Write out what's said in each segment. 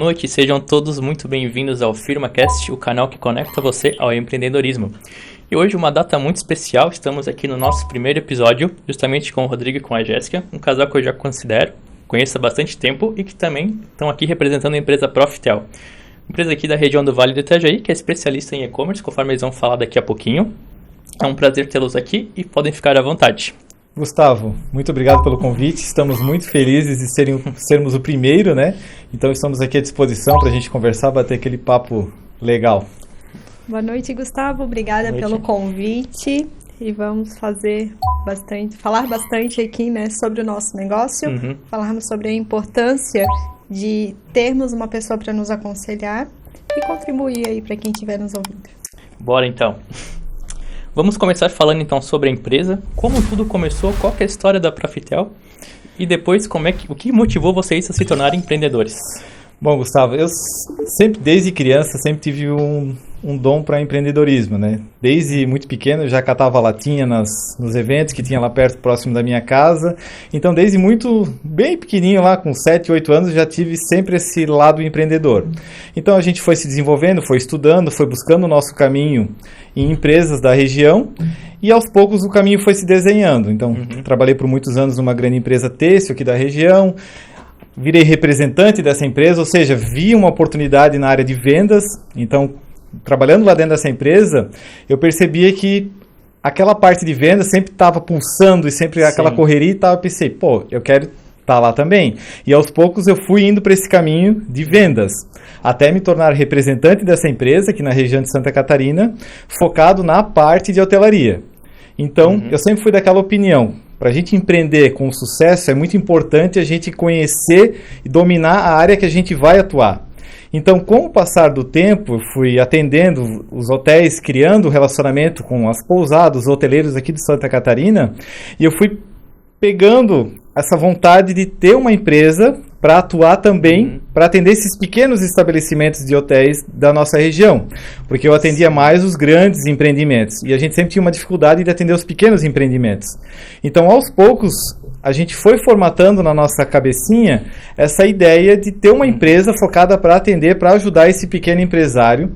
noite, sejam todos muito bem-vindos ao FirmaCast, o canal que conecta você ao empreendedorismo. E hoje, uma data muito especial, estamos aqui no nosso primeiro episódio, justamente com o Rodrigo e com a Jéssica, um casal que eu já conheço há bastante tempo e que também estão aqui representando a empresa Profitel. Empresa aqui da região do Vale do Itajaí, que é especialista em e-commerce, conforme eles vão falar daqui a pouquinho. É um prazer tê-los aqui e podem ficar à vontade. Gustavo, muito obrigado pelo convite, estamos muito felizes de sermos o primeiro, né? Então estamos aqui à disposição para a gente conversar, bater aquele papo legal. Boa noite, Gustavo, obrigada pelo convite e vamos falar bastante aqui, né, sobre o nosso negócio, falarmos sobre a importância de termos uma pessoa para nos aconselhar e contribuir aí para quem estiver nos ouvindo. Bora então! Vamos começar falando então sobre a empresa, como tudo começou, qual que é a história da Profitel e depois o que motivou vocês a se tornarem empreendedores. Bom, Gustavo, eu sempre, desde criança, sempre tive um dom para empreendedorismo, né? Desde muito pequeno eu já catava latinha nos eventos que tinha lá perto, próximo da minha casa. Então, desde bem pequenininho lá, com 7, 8 anos, já tive sempre esse lado empreendedor. Então, a gente foi se desenvolvendo, foi estudando, foi buscando o nosso caminho em empresas da região e, aos poucos, o caminho foi se desenhando. Então, trabalhei por muitos anos numa grande empresa têxtil aqui da região, virei representante dessa empresa, ou seja, vi uma oportunidade na área de vendas. Então, trabalhando lá dentro dessa empresa, eu percebia que aquela parte de venda sempre estava pulsando e sempre aquela correria e tal. Eu pensei, eu quero estar lá também. E aos poucos eu fui indo para esse caminho de vendas, até me tornar representante dessa empresa aqui na região de Santa Catarina, focado na parte de hotelaria. Então, eu sempre fui daquela opinião. Para a gente empreender com sucesso, é muito importante a gente conhecer e dominar a área que a gente vai atuar. Então, com o passar do tempo, eu fui atendendo os hotéis, criando relacionamento com as pousadas, os hoteleiros aqui de Santa Catarina, e eu fui pegando essa vontade de ter uma empresa para atuar também, para atender esses pequenos estabelecimentos de hotéis da nossa região, porque eu atendia mais os grandes empreendimentos, e a gente sempre tinha uma dificuldade de atender os pequenos empreendimentos. Então, aos poucos, a gente foi formatando na nossa cabecinha essa ideia de ter uma empresa focada para atender, para ajudar esse pequeno empresário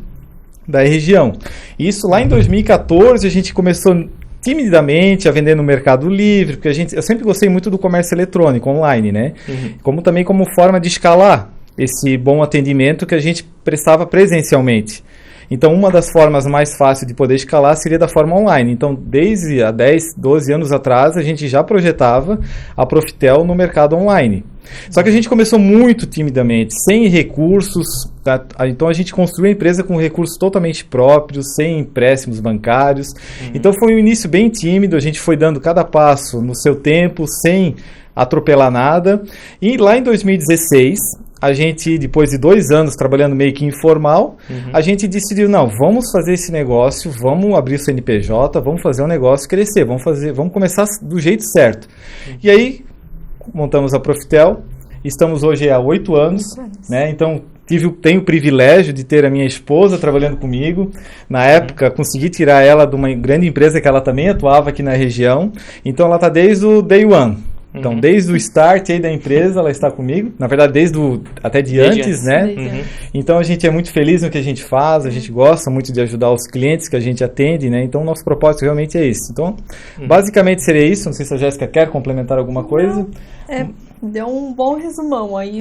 da região. Isso lá em 2014, a gente começou timidamente a vender no Mercado Livre, porque eu sempre gostei muito do comércio eletrônico, online, né? Como forma de escalar esse bom atendimento que a gente prestava presencialmente. Então, uma das formas mais fáceis de poder escalar seria da forma online. Então, desde há 10, 12 anos atrás, a gente já projetava a Profitel no mercado online. Só que a gente começou muito timidamente, sem recursos. Então, a gente construiu a empresa com recursos totalmente próprios, sem empréstimos bancários. Então, foi um início bem tímido, a gente foi dando cada passo no seu tempo, sem atropelar nada. E lá em 2016... a gente, depois de 2 anos trabalhando meio que informal, a gente decidiu, vamos fazer esse negócio, vamos abrir o CNPJ, vamos fazer o negócio crescer, vamos começar do jeito certo. E aí, montamos a Profitel, estamos hoje há 8 anos, né? Então, tenho o privilégio de ter a minha esposa trabalhando comigo. Na época, consegui tirar ela de uma grande empresa que ela também atuava aqui na região. Então, ela está desde o day one. Então, desde o start aí da empresa, ela está comigo. Na verdade, desde antes, né? Então, a gente é muito feliz no que a gente faz, a gente gosta muito de ajudar os clientes que a gente atende, né? Então, o nosso propósito realmente é esse. Então, basicamente seria isso. Não sei se a Jéssica quer complementar alguma coisa. Deu um bom resumão aí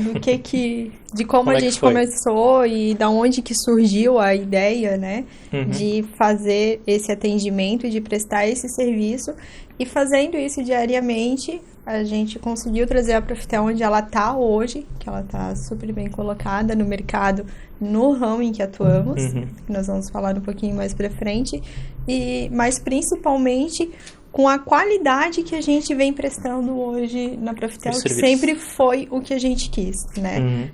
de como a gente começou e da onde que surgiu a ideia, né? De fazer esse atendimento e de prestar esse serviço. E fazendo isso diariamente, a gente conseguiu trazer a Profitel onde ela está hoje, que ela está super bem colocada no mercado, no ramo em que atuamos, que nós vamos falar um pouquinho mais para frente, mas principalmente com a qualidade que a gente vem prestando hoje na Profitel, que sempre foi o que a gente quis, né?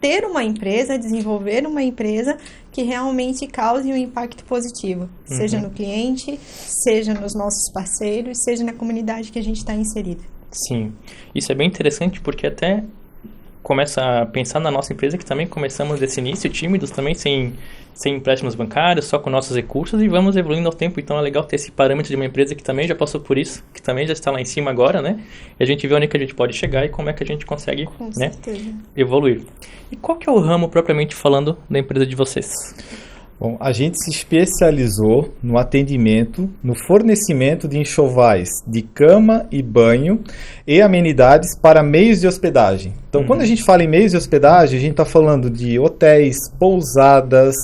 Ter uma empresa, desenvolver uma empresa que realmente cause um impacto positivo, seja no cliente, seja nos nossos parceiros, seja na comunidade que a gente está inserido. Sim, isso é bem interessante porque até começa a pensar na nossa empresa, que também começamos desse início, tímidos também, sem empréstimos bancários, só com nossos recursos, e vamos evoluindo ao tempo. Então é legal ter esse parâmetro de uma empresa que também já passou por isso, que também já está lá em cima agora, né? E a gente vê onde que a gente pode chegar e como é que a gente consegue, né, evoluir. E qual que é o ramo, propriamente falando, da empresa de vocês? Bom, a gente se especializou no atendimento, no fornecimento de enxovais de cama e banho e amenidades para meios de hospedagem. Então, quando a gente fala em meios de hospedagem, a gente está falando de hotéis, pousadas,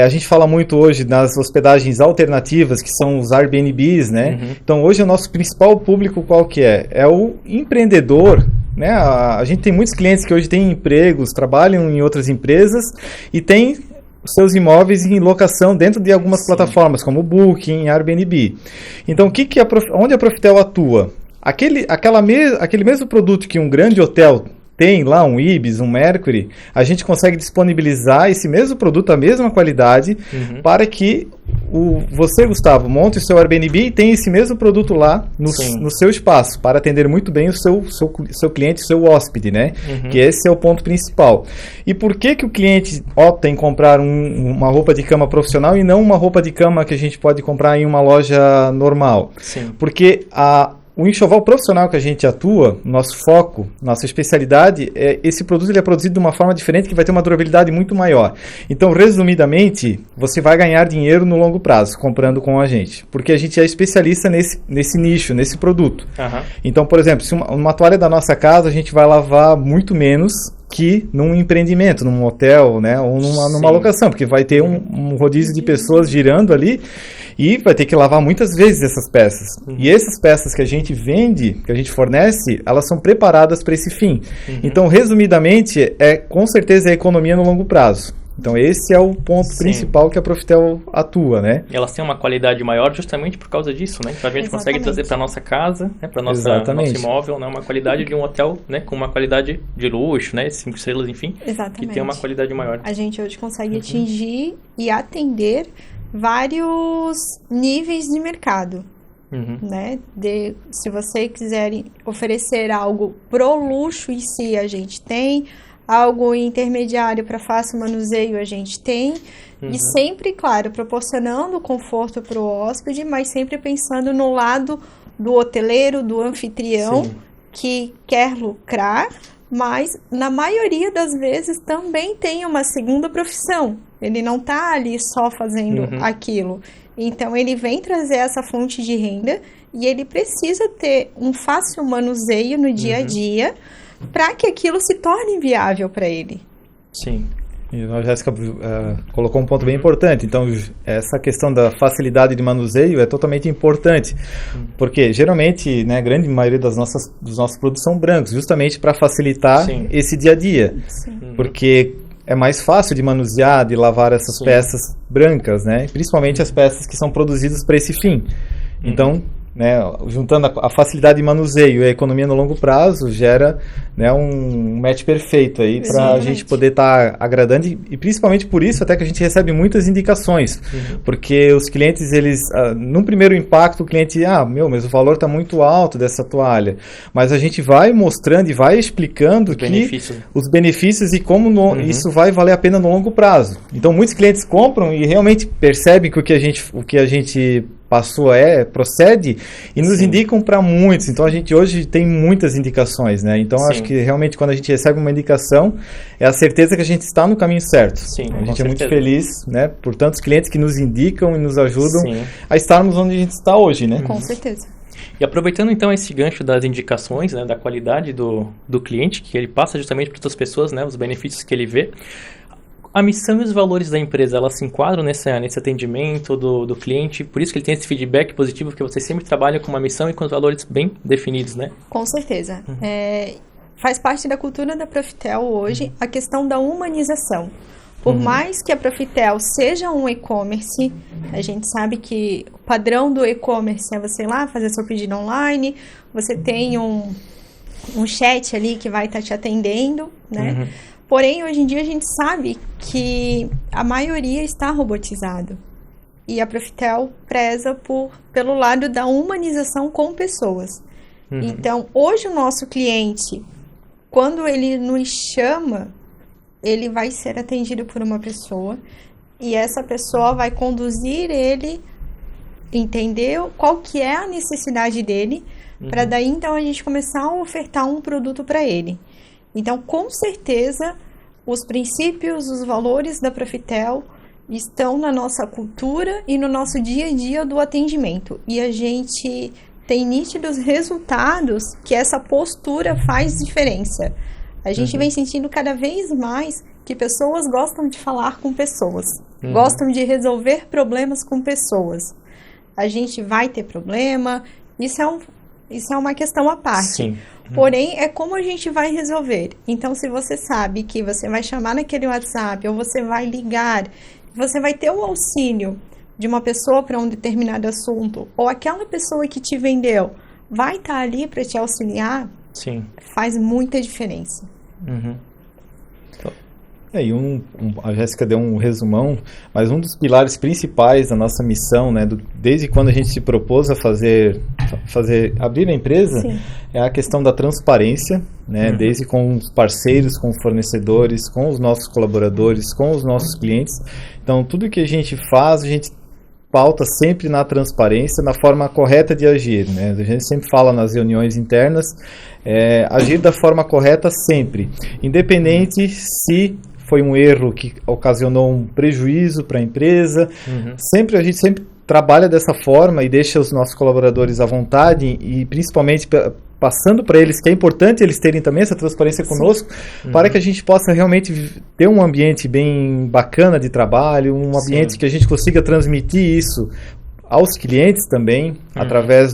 a gente fala muito hoje nas hospedagens alternativas, que são os Airbnbs, né? Então, hoje o nosso principal público qual que é? É o empreendedor, né? A gente tem muitos clientes que hoje têm empregos, trabalham em outras empresas e têm seus imóveis em locação dentro de algumas plataformas, como Booking, Airbnb. Então, onde a Profitel atua? Aquele mesmo produto que um grande hotel tem lá, um Ibis, um Mercury, a gente consegue disponibilizar esse mesmo produto, a mesma qualidade, para que você, Gustavo, monte o seu Airbnb e tenha esse mesmo produto lá no seu espaço, para atender muito bem o seu cliente, o seu hóspede, né? Que esse é o ponto principal. E por que o cliente opta em comprar uma roupa de cama profissional e não uma roupa de cama que a gente pode comprar em uma loja normal? Porque o enxoval profissional que a gente atua, nosso foco, nossa especialidade, esse produto ele é produzido de uma forma diferente que vai ter uma durabilidade muito maior. Então, resumidamente, você vai ganhar dinheiro no longo prazo comprando com a gente, porque a gente é especialista nesse nicho, nesse produto. Então, por exemplo, se uma toalha da nossa casa, a gente vai lavar muito menos que num empreendimento, num hotel, né, ou numa locação, porque vai ter um rodízio de pessoas girando ali e vai ter que lavar muitas vezes essas peças. E essas peças que a gente vende, que a gente fornece, elas são preparadas para esse fim. Então, resumidamente, com certeza é economia no longo prazo. Então, esse é o ponto principal que a Profitel atua, né? E elas têm uma qualidade maior justamente por causa disso, né? Então, a gente consegue trazer para nossa casa, né? Para nosso imóvel, né? Uma qualidade de um hotel, né? Com uma qualidade de luxo, né? 5 estrelas, enfim. Exatamente. Que tem uma qualidade maior. A gente hoje consegue atingir e atender vários níveis de mercado. Né? Se você quiser oferecer algo pro luxo em si, a gente tem. Algo intermediário para fácil manuseio a gente tem. E sempre, claro, proporcionando conforto para o hóspede, mas sempre pensando no lado do hoteleiro, do anfitrião, que quer lucrar, mas na maioria das vezes também tem uma segunda profissão. Ele não está ali só fazendo aquilo. Então, ele vem trazer essa fonte de renda e ele precisa ter um fácil manuseio no dia a dia para que aquilo se torne viável para ele. Sim. E a Jéssica colocou um ponto bem importante. Então, essa questão da facilidade de manuseio é totalmente importante, porque geralmente, né, a grande maioria dos nossos produtos são brancos, justamente para facilitar esse dia a dia. Porque é mais fácil de manusear, de lavar essas peças brancas, né? Principalmente as peças que são produzidas para esse fim. Então, né, juntando a facilidade de manuseio e a economia no longo prazo, gera, né, um match perfeito aí para a gente poder estar agradando e principalmente por isso até que a gente recebe muitas indicações, porque os clientes, eles, num primeiro impacto, o cliente, mas o valor está muito alto dessa toalha, mas a gente vai mostrando e vai explicando os benefícios e como isso vai valer a pena no longo prazo. Então, muitos clientes compram e realmente percebem que o que a gente passou procede e nos indicam para muitos. Então, a gente hoje tem muitas indicações, né? Então, acho que realmente quando a gente recebe uma indicação, é a certeza que a gente está no caminho certo. A gente é muito feliz, né? Por tantos clientes que nos indicam e nos ajudam a estarmos onde a gente está hoje, né? Com certeza. E aproveitando então esse gancho das indicações, né, da qualidade do cliente, que ele passa justamente para outras pessoas, né, os benefícios que ele vê, a missão e os valores da empresa, elas se enquadram nesse atendimento do cliente, por isso que ele tem esse feedback positivo, porque você sempre trabalha com uma missão e com os valores bem definidos, né? Com certeza. Faz parte da cultura da Profitel hoje a questão da humanização. Por mais que a Profitel seja um e-commerce, a gente sabe que o padrão do e-commerce é você ir lá fazer seu pedido online, você tem um chat ali que vai estar te atendendo, né? Porém, hoje em dia a gente sabe que a maioria está robotizado. E a Profitel preza pelo lado da humanização com pessoas. Então, hoje o nosso cliente, quando ele nos chama, ele vai ser atendido por uma pessoa e essa pessoa vai conduzir ele, entender qual que é a necessidade dele, para daí então a gente começar a ofertar um produto para ele. Então, com certeza, os princípios, os valores da Profitel estão na nossa cultura e no nosso dia a dia do atendimento. E a gente tem nítidos resultados que essa postura faz diferença. A gente vem sentindo cada vez mais que pessoas gostam de falar com pessoas, gostam de resolver problemas com pessoas. A gente vai ter problema, isso é uma questão à parte. Sim. Porém, é como a gente vai resolver. Então, se você sabe que você vai chamar naquele WhatsApp ou você vai ligar, você vai ter o auxílio de uma pessoa para um determinado assunto, ou aquela pessoa que te vendeu vai estar ali para te auxiliar, sim, faz muita diferença. E a Jéssica deu um resumão, mas um dos pilares principais da nossa missão, né, desde quando a gente se propôs a abrir a empresa, sim, é a questão da transparência, né, desde com os parceiros, com os fornecedores, com os nossos colaboradores, com os nossos clientes. Então, tudo que a gente faz, a gente pauta sempre na transparência, na forma correta de agir, né? A gente sempre fala nas reuniões internas, agir da forma correta sempre, independente se foi um erro que ocasionou um prejuízo para a empresa. A gente sempre trabalha dessa forma e deixa os nossos colaboradores à vontade e principalmente passando para eles que é importante eles terem também essa transparência conosco, para que a gente possa realmente ter um ambiente bem bacana de trabalho, um ambiente que a gente consiga transmitir isso aos clientes também, através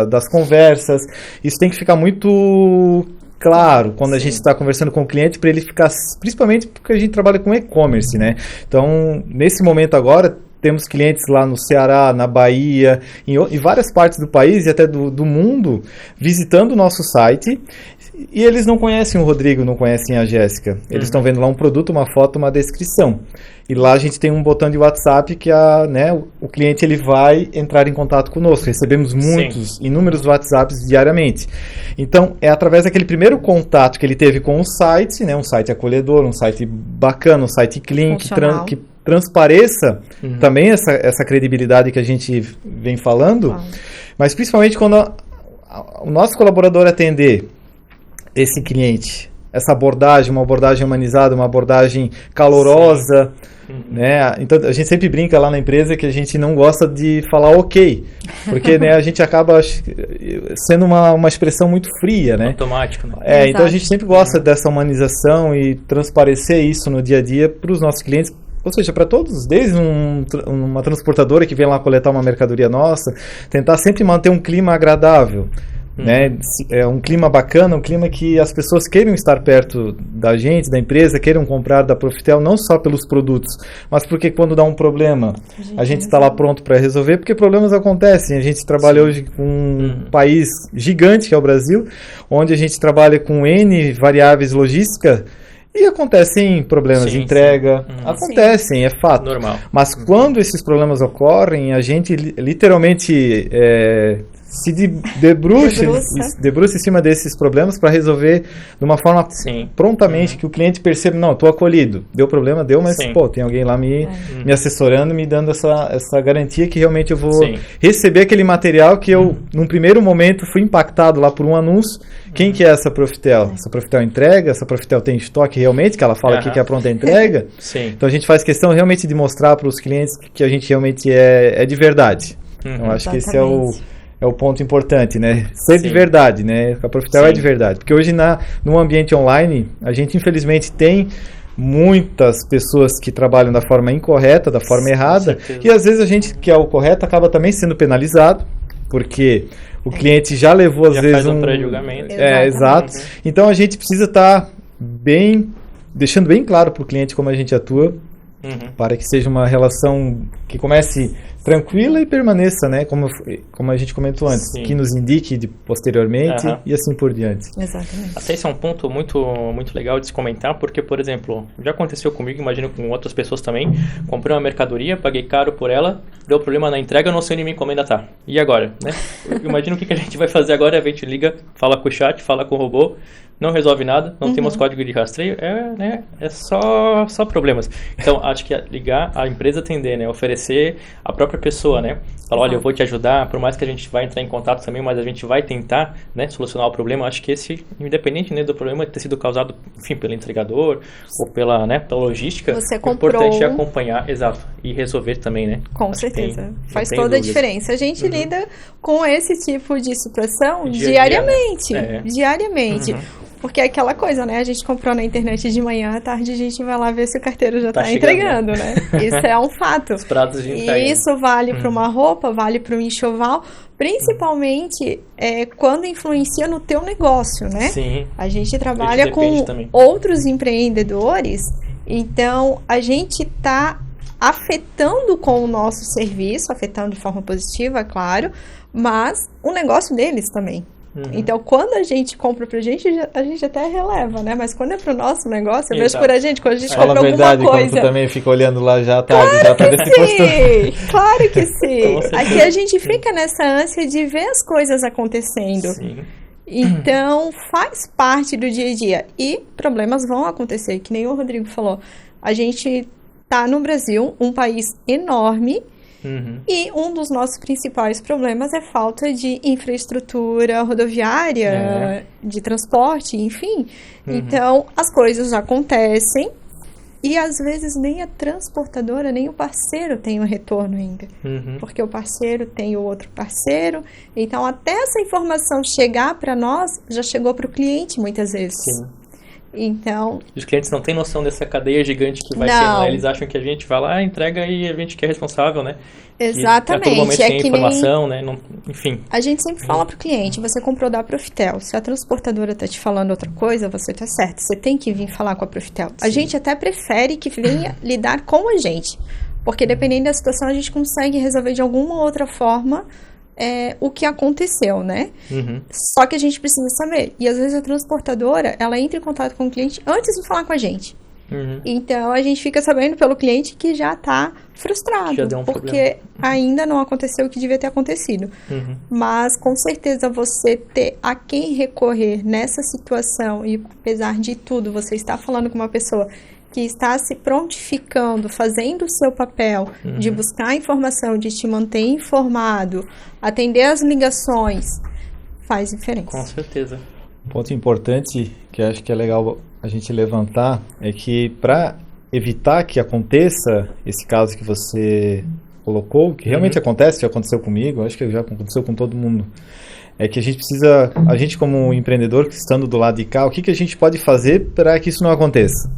das conversas. Isso tem que ficar muito claro quando a gente está conversando com o cliente, para ele ficar, principalmente porque a gente trabalha com e-commerce, né? Então, nesse momento agora, temos clientes lá no Ceará, na Bahia, em várias partes do país e até do mundo, visitando o nosso site, e eles não conhecem o Rodrigo, não conhecem a Jéssica. Eles estão vendo lá um produto, uma foto, uma descrição. E lá a gente tem um botão de WhatsApp que o cliente ele vai entrar em contato conosco. Recebemos inúmeros WhatsApps diariamente. Então, é através daquele primeiro contato que ele teve com o site, né, um site acolhedor, um site bacana, um site clean, que transpareça também essa credibilidade que a gente vem falando, mas principalmente quando o nosso colaborador atender esse cliente, essa abordagem, uma abordagem humanizada, uma abordagem calorosa, né? Então a gente sempre brinca lá na empresa que a gente não gosta de falar ok, porque né, a gente acaba sendo uma expressão muito fria, né? Automático, né? Então a gente sempre gosta dessa humanização e transparecer isso no dia a dia para os nossos clientes. Ou seja, para todos, desde uma transportadora que vem lá coletar uma mercadoria nossa, tentar sempre manter um clima agradável, né? É um clima bacana, um clima que as pessoas queiram estar perto da gente, da empresa, queiram comprar da Profitel, não só pelos produtos, mas porque quando dá um problema, a gente está lá pronto para resolver, porque problemas acontecem. A gente trabalha hoje com um país gigante, que é o Brasil, onde a gente trabalha com N variáveis logísticas, e acontecem problemas de entrega, acontecem, é fato. Normal. Mas quando esses problemas ocorrem, a gente literalmente se debruça em cima desses problemas para resolver de uma forma prontamente, que o cliente perceba, não, estou acolhido. Deu problema, mas tem alguém lá me assessorando, me dando essa garantia que realmente eu vou receber aquele material que eu, num primeiro momento, fui impactado lá por um anúncio. Quem que é essa Profitel? Essa Profitel entrega? Essa Profitel tem estoque realmente? Que ela fala aqui que é a pronta entrega? Então a gente faz questão realmente de mostrar para os clientes que a gente realmente é de verdade. Eu acho que esse é o ponto importante, né? Ser de verdade, né? A Profitel é de verdade. Porque hoje no ambiente online, a gente infelizmente tem muitas pessoas que trabalham da forma incorreta, da forma errada, e às vezes a gente que é o correto acaba também sendo penalizado, porque o cliente já levou às vezes um pré-julgamento. Exato. Então a gente precisa estar deixando bem claro para o cliente como a gente atua, para que seja uma relação que comece tranquila e permaneça, né? Como a gente comentou antes, que nos indique posteriormente e assim por diante. Exatamente. Até esse é um ponto muito, muito legal de se comentar, porque, por exemplo, já aconteceu comigo, imagino com outras pessoas também, comprei uma mercadoria, paguei caro por ela, deu problema na entrega, eu não sei onde minha encomenda tá. E agora, né? Imagina o que a gente vai fazer agora, a gente liga, fala com o chat, fala com o robô, não resolve nada, não temos código de rastreio, é só problemas. Então, acho que ligar, a empresa atender, né, oferecer a própria pessoa, né, falar, olha, eu vou te ajudar, por mais que a gente vai entrar em contato também, mas a gente vai tentar, né, solucionar o problema. Acho que esse, independente, né, do problema ter sido causado, enfim, pelo entregador ou pela logística, você o importante é acompanhar, exato, e resolver também, né. Com certeza, faz toda a diferença. A gente lida com esse tipo de situação diariamente, diariamente. Porque é aquela coisa, né? A gente comprou na internet de manhã, à tarde a gente vai lá ver se o carteiro já tá entregando, né? Isso é um fato. Os pratos de entrega. E isso vale para uma roupa, vale para um enxoval, principalmente quando influencia no teu negócio, né? Sim. A gente trabalha com outros empreendedores, então a gente tá afetando com o nosso serviço, afetando de forma positiva, claro, mas o negócio deles também. Então, quando a gente compra pra gente, a gente até releva, né? Mas quando é pro nosso negócio, eu vejo por a gente, quando a gente compra alguma coisa... Quando tu também fica olhando lá já à tarde, já tá desse postura. Claro que sim! Aqui a gente fica nessa ânsia de ver as coisas acontecendo. Sim. Então, faz parte do dia a dia. E problemas vão acontecer, que nem o Rodrigo falou. A gente tá no Brasil, um país enorme, e um dos nossos principais problemas é falta de infraestrutura rodoviária, de transporte, enfim. Então, as coisas acontecem e, às vezes, nem a transportadora, nem o parceiro tem o retorno ainda. Porque o parceiro tem o outro parceiro. Então, até essa informação chegar para nós, já chegou para o cliente, muitas vezes. Sim. Então... Os clientes não têm noção dessa cadeia gigante que vai ter, né? Eles acham que a gente vai lá, entrega e a gente que é responsável, né? Exatamente. E a todo momento tem informação, né? Não, enfim. A gente sempre fala pro cliente, você comprou da Profitel. Se a transportadora tá te falando outra coisa, você tá certo. Você tem que vir falar com a Profitel. A gente até prefere que venha lidar com a gente. Porque dependendo da situação, a gente consegue resolver de alguma outra forma o que aconteceu, né? Só que a gente precisa saber. E às vezes a transportadora, ela entra em contato com o cliente antes de falar com a gente. Então a gente fica sabendo pelo cliente que já tá frustrado, já deu porque ainda não aconteceu o que devia ter acontecido. Mas com certeza você ter a quem recorrer nessa situação, e apesar de tudo, você está falando com uma pessoa que está se prontificando, fazendo o seu papel de buscar informação, de te manter informado, atender as ligações, faz diferença. Com certeza. Ponto importante que eu acho que é legal a gente levantar é que, para evitar que aconteça esse caso que você colocou, que realmente acontece, já aconteceu comigo, acho que já aconteceu com todo mundo, é que a gente precisa, a gente como empreendedor, estando do lado de cá, o que a gente pode fazer para que isso não aconteça?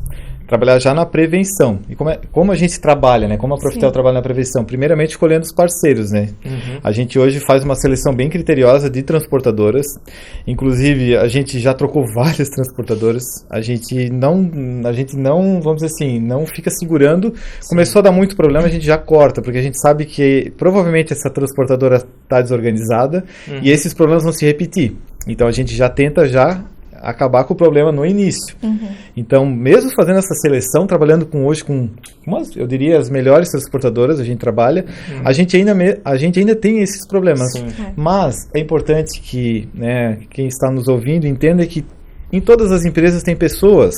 Trabalhar já na prevenção. E como a gente trabalha, né? Como a Profitel trabalha na prevenção? Primeiramente, escolhendo os parceiros, né? A gente hoje faz uma seleção bem criteriosa de transportadoras. Inclusive, a gente já trocou várias transportadoras. A gente não, vamos dizer assim, não fica segurando. Começou a dar muito problema, a gente já corta, porque a gente sabe que provavelmente essa transportadora está desorganizada e esses problemas vão se repetir. Então, a gente já tenta acabar com o problema no início. Então, mesmo fazendo essa seleção, trabalhando hoje com eu diria, as melhores transportadoras, a gente trabalha, a gente ainda tem esses problemas. Mas é importante que, né, quem está nos ouvindo entenda que em todas as empresas tem pessoas.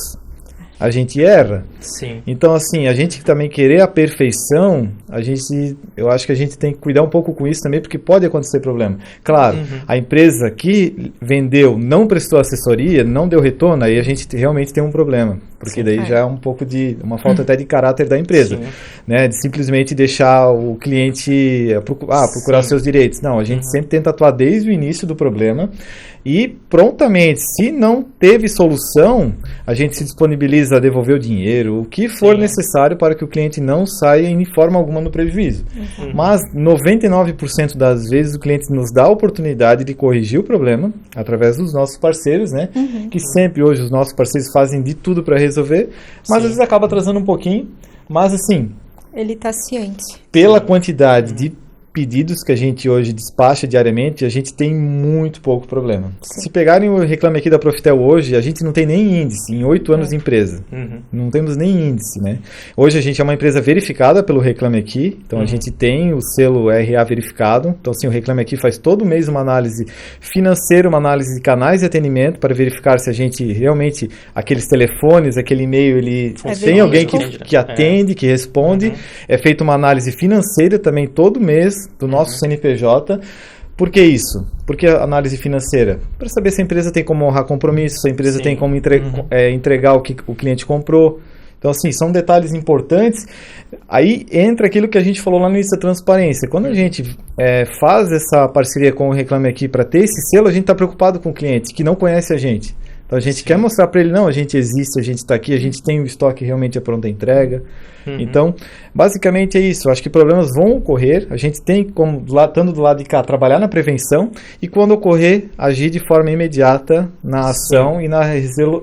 A gente erra. Sim. Então, assim, a gente também querer a perfeição, eu acho que a gente tem que cuidar um pouco com isso também, porque pode acontecer problema. Claro, a empresa que vendeu não prestou assessoria, não deu retorno, aí a gente realmente tem um problema. Porque daí já é um pouco de uma falta até de caráter da empresa, né? De simplesmente deixar o cliente procurar seus direitos. Não, a gente sempre tenta atuar desde o início do problema e prontamente, se não teve solução, a gente se disponibiliza a devolver o dinheiro, o que for necessário para que o cliente não saia em forma alguma no prejuízo. Mas 99% das vezes o cliente nos dá a oportunidade de corrigir o problema através dos nossos parceiros, né? Que sempre hoje os nossos parceiros fazem de tudo para resolver, mas às vezes acaba atrasando um pouquinho, mas assim... Ele está ciente. Pela quantidade de pedidos que a gente hoje despacha diariamente, a gente tem muito pouco problema. Sim. Se pegarem o Reclame Aqui da Profitel hoje, a gente não tem nem índice em 8 anos de empresa. Não temos nem índice, né? Hoje a gente é uma empresa verificada pelo Reclame Aqui, então a gente tem o selo RA verificado. Então, assim, o Reclame Aqui faz todo mês uma análise financeira, uma análise de canais de atendimento para verificar se a gente realmente, aqueles telefones, aquele e-mail, ele tem alguém que atende, que responde. É feita uma análise financeira também todo mês do nosso CNPJ. Por que isso? Por que a análise financeira? Para saber se a empresa tem como honrar compromisso, se a empresa tem como entregar o que o cliente comprou. Então, assim, são detalhes importantes. Aí entra aquilo que a gente falou lá no início da transparência. Quando a gente faz essa parceria com o Reclame Aqui para ter esse selo, a gente está preocupado com o cliente que não conhece a gente. Então a gente quer mostrar para ele, não, a gente existe, a gente está aqui, a gente tem o estoque realmente a pronta entrega. Então, basicamente é isso. Eu acho que problemas vão ocorrer, a gente tem como, estando do lado de cá, trabalhar na prevenção e quando ocorrer, agir de forma imediata na ação e na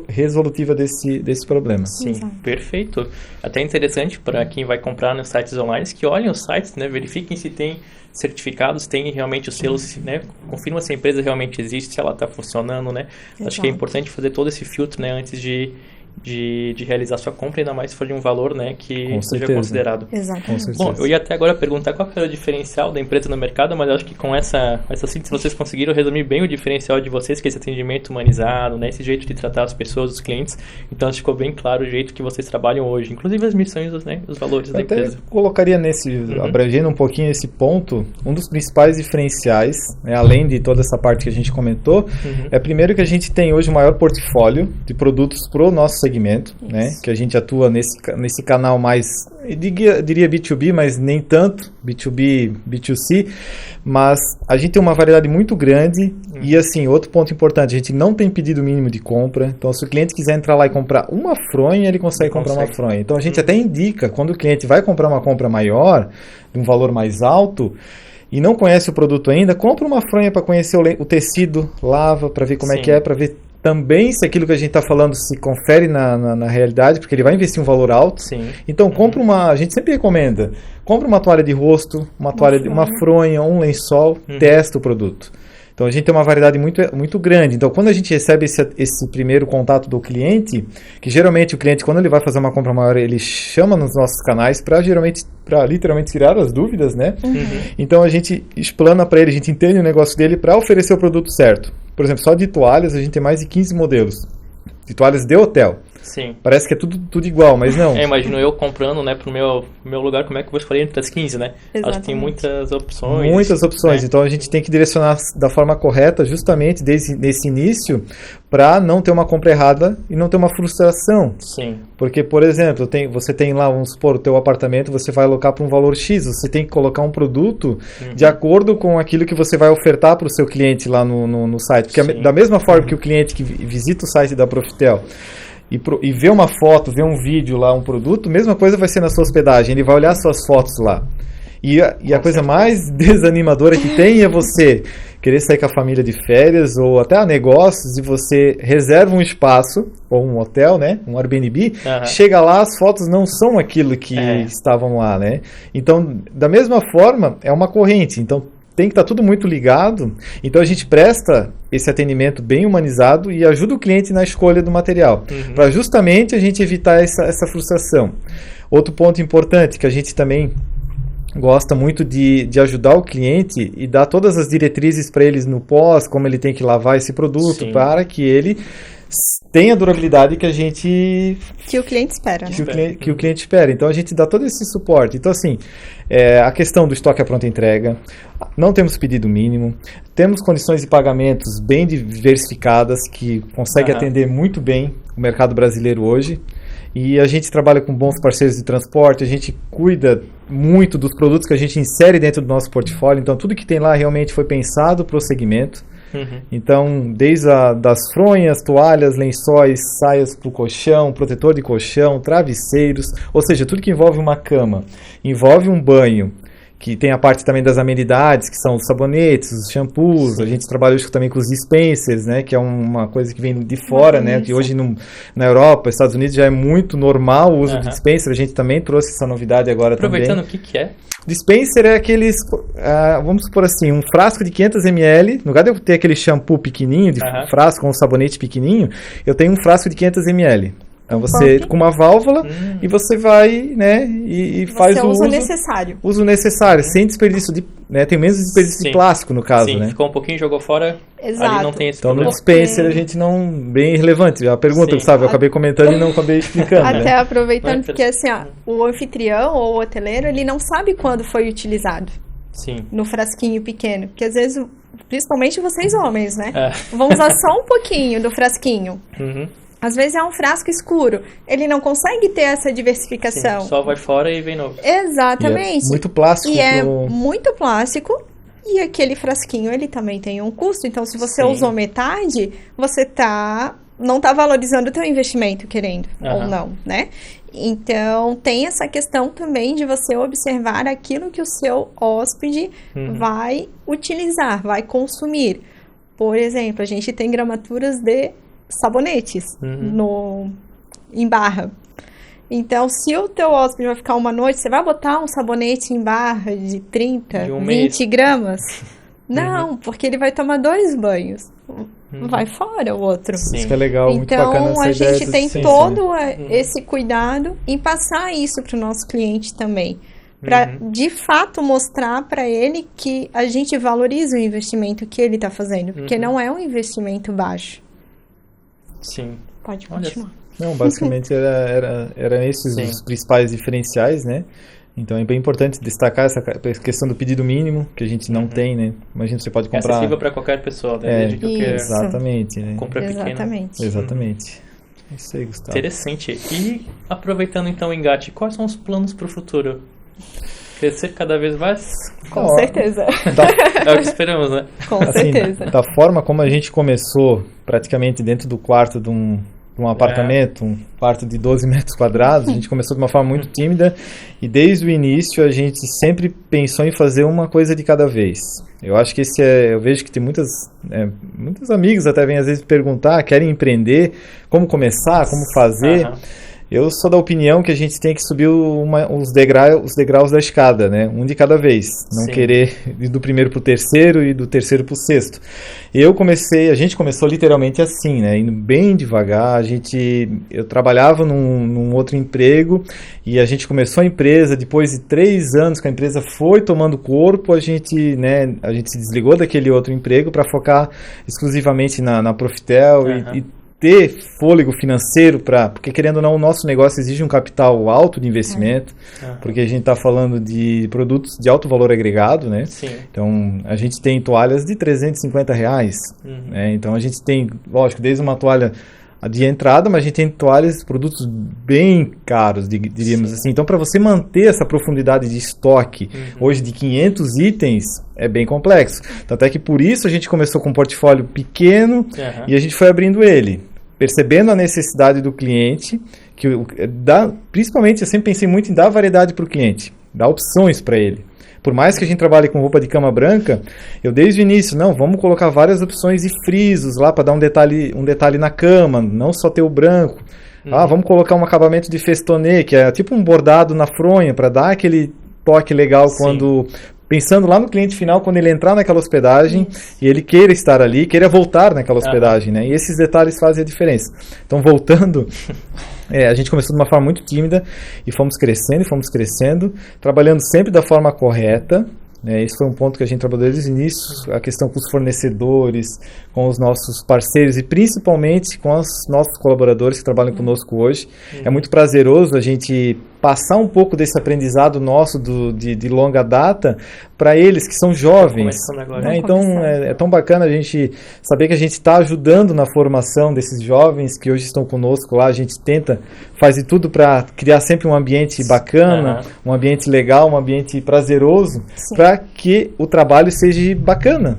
resolutiva desse problema. Sim, perfeito. Até interessante para quem vai comprar nos sites online, que olhem os sites, né, verifiquem se tem certificados, tem realmente os selos, né, confirma se a empresa realmente existe, se ela está funcionando, né. Acho que é importante fazer todo esse filtro, né, antes de realizar sua compra, ainda mais se for de um valor, né, que seja considerado. Exatamente. Bom, eu ia até agora perguntar qual era o diferencial da empresa no mercado, mas eu acho que com essa síntese vocês conseguiram resumir bem o diferencial de vocês, que é esse atendimento humanizado, né, esse jeito de tratar as pessoas, os clientes. Então ficou bem claro o jeito que vocês trabalham hoje, inclusive as missões, né, os valores da empresa. Eu colocaria abrangendo um pouquinho esse ponto, um dos principais diferenciais, né, além de toda essa parte que a gente comentou, é primeiro que a gente tem hoje o maior portfólio de produtos para o nosso segmento, né, que a gente atua nesse canal mais, eu diria B2B, mas nem tanto, B2B, B2C, mas a gente tem uma variedade muito grande e, assim, outro ponto importante, a gente não tem pedido mínimo de compra, então se o cliente quiser entrar lá e comprar uma fronha, ele consegue comprar uma fronha. Então a gente até indica, quando o cliente vai comprar uma compra maior, de um valor mais alto, e não conhece o produto ainda, compra uma fronha para conhecer o tecido, lava, para ver como é que é, para ver também se aquilo que a gente está falando se confere na realidade, porque ele vai investir um valor alto. Então, a gente sempre recomenda, compra uma toalha de rosto, uma fronha, um lençol, testa o produto. Então, a gente tem uma variedade muito, muito grande. Então, quando a gente recebe esse primeiro contato do cliente, que geralmente o cliente, quando ele vai fazer uma compra maior, ele chama nos nossos canais para literalmente tirar as dúvidas, né? Então, a gente explana para ele, a gente entende o negócio dele para oferecer o produto certo. Por exemplo, só de toalhas, a gente tem mais de 15 modelos de toalhas de hotel. Sim. Parece que é tudo igual, mas não. Imagino eu comprando, né, pro meu lugar, como é que eu vou escolher entre as 15, né? Exatamente. Acho que tem muitas opções. Muitas opções, então a gente tem que direcionar da forma correta, justamente nesse início, para não ter uma compra errada e não ter uma frustração. Sim. Porque, por exemplo, você tem lá, vamos supor, o teu apartamento, você vai alocar para um valor X, você tem que colocar um produto de acordo com aquilo que você vai ofertar para o seu cliente lá no site. Porque da mesma forma que o cliente que visita o site da Profitel e vê uma foto, vê um vídeo lá, um produto, mesma coisa vai ser na sua hospedagem, ele vai olhar suas fotos lá. E a coisa mais desanimadora que tem é você querer sair com a família de férias ou até a negócios e você reserva um espaço, ou um hotel, né, um Airbnb, chega lá, as fotos não são aquilo que estavam lá, né? Então, da mesma forma, é uma corrente, então tem que estar tudo muito ligado, então a gente presta esse atendimento bem humanizado e ajuda o cliente na escolha do material, para justamente a gente evitar essa frustração. Outro ponto importante que a gente também gosta muito de ajudar o cliente e dar todas as diretrizes para eles no pós, como ele tem que lavar esse produto, para que ele tenha a durabilidade que o cliente espera, né? Que o cliente espera. Então a gente dá todo esse suporte. Então, assim, a questão do estoque à pronta entrega, não temos pedido mínimo, temos condições de pagamentos bem diversificadas que conseguem atender muito bem o mercado brasileiro hoje. E a gente trabalha com bons parceiros de transporte, a gente cuida muito dos produtos que a gente insere dentro do nosso portfólio, então tudo que tem lá realmente foi pensado para o segmento. Então, desde das fronhas, toalhas, lençóis, saias para o colchão, protetor de colchão, travesseiros, ou seja, tudo que envolve uma cama, envolve um banho, que tem a parte também das amenidades, que são os sabonetes, os shampoos. A gente trabalha hoje também com os dispensers, né, que é uma coisa que vem de fora, né, que hoje na Europa, Estados Unidos já é muito normal o uso de dispenser. A gente também trouxe essa novidade agora. Aproveitando, também. O que é? Dispenser é aqueles, vamos supor assim, um frasco de 500 ml. No lugar de eu ter aquele shampoo pequenininho, de frasco com um sabonete pequenininho, eu tenho um frasco de 500 ml. Então você, com uma válvula, e você vai, né, e faz o uso necessário, sem desperdício de, né, tem menos desperdício de plástico no caso, né. Ficou um pouquinho, jogou fora, Exato. Ali não tem esse então problema. No dispenser a gente não, bem irrelevante, a pergunta, sabe, eu acabei comentando e não acabei explicando. Até aproveitando, porque assim, o anfitrião ou o hoteleiro, ele não sabe quando foi utilizado. Sim. No frasquinho pequeno, porque às vezes, principalmente vocês homens, né, vão usar só um pouquinho do frasquinho. Às vezes é um frasco escuro. Ele não consegue ter essa diversificação. Sim, só vai fora e vem novo. Exatamente. E é muito plástico. Muito plástico. E aquele frasquinho, ele também tem um custo. Então, se você usou metade, você não tá valorizando o teu investimento, querendo ou não, né? Então, tem essa questão também de você observar aquilo que o seu hóspede vai utilizar, vai consumir. Por exemplo, a gente tem gramaturas de sabonetes em barra. Então, se o teu hóspede vai ficar uma noite, você vai botar um sabonete em barra de 30, 20 gramas? Não, porque ele vai tomar 2 banhos. Vai fora o outro. Sim. Isso que é legal, então, muito bacana essa ideia. Então, a gente tem todo esse cuidado em passar isso para o nosso cliente também. Para, de fato, mostrar para ele que a gente valoriza o investimento que ele está fazendo. Porque não é um investimento baixo. Sim. Pode continuar. Não, basicamente eram esses os principais diferenciais, né? Então é bem importante destacar essa questão do pedido mínimo, que a gente não tem, né? Imagina, você pode comprar... É acessível para qualquer pessoa, né? Desde que eu quero... Exatamente, né? Compra pequena. Exatamente. Isso aí, Gustavo. Interessante. E aproveitando então o engate, quais são os planos para o futuro? Crescer cada vez mais? Com certeza. É o que esperamos, né? Com certeza. Da forma como a gente começou, praticamente dentro do quarto de um apartamento, um quarto de 12 metros quadrados, a gente começou de uma forma muito tímida e desde o início a gente sempre pensou em fazer uma coisa de cada vez. Eu acho que eu vejo que tem muitos amigos até vêm às vezes perguntar, querem empreender, como começar, como fazer. Eu sou da opinião que a gente tem que subir os degraus da escada, né? Um de cada vez. Não querer ir do primeiro para o terceiro e do terceiro para o sexto. A gente começou literalmente assim, né? Indo bem devagar. Eu trabalhava num outro emprego e a gente começou a empresa. Depois de 3 anos que a empresa foi tomando corpo, a gente se desligou daquele outro emprego para focar exclusivamente na Profitel e ter fôlego financeiro porque querendo ou não, o nosso negócio exige um capital alto de investimento, porque a gente está falando de produtos de alto valor agregado, né? Sim. Então, a gente tem toalhas de R$350, né? Então, a gente tem, lógico, desde uma toalha de entrada, mas a gente tem toalhas, produtos bem caros, diríamos assim. Então, para você manter essa profundidade de estoque, hoje de 500 itens, é bem complexo. Tanto é que por isso a gente começou com um portfólio pequeno e a gente foi abrindo ele, percebendo a necessidade do cliente, principalmente eu sempre pensei muito em dar variedade para o cliente, dar opções para ele. Por mais que a gente trabalhe com roupa de cama branca, eu desde o início, vamos colocar várias opções de frisos lá para dar um detalhe na cama, não só ter o branco. Vamos colocar um acabamento de festonê, que é tipo um bordado na fronha, para dar aquele toque legal pensando lá no cliente final, quando ele entrar naquela hospedagem e ele queira estar ali, queira voltar naquela hospedagem, né? E esses detalhes fazem a diferença. Então, voltando, a gente começou de uma forma muito tímida e fomos crescendo, trabalhando sempre da forma correta. Esse foi um ponto que a gente trabalhou desde o início, a questão com os fornecedores, com os nossos parceiros e principalmente com os nossos colaboradores que trabalham conosco hoje. É muito prazeroso a gente passar um pouco desse aprendizado nosso de longa data para eles que são jovens. Então é tão bacana a gente saber que a gente está ajudando na formação desses jovens que hoje estão conosco lá. A gente faz de tudo para criar sempre um ambiente bacana, um ambiente legal, um ambiente prazeroso, para que o trabalho seja bacana.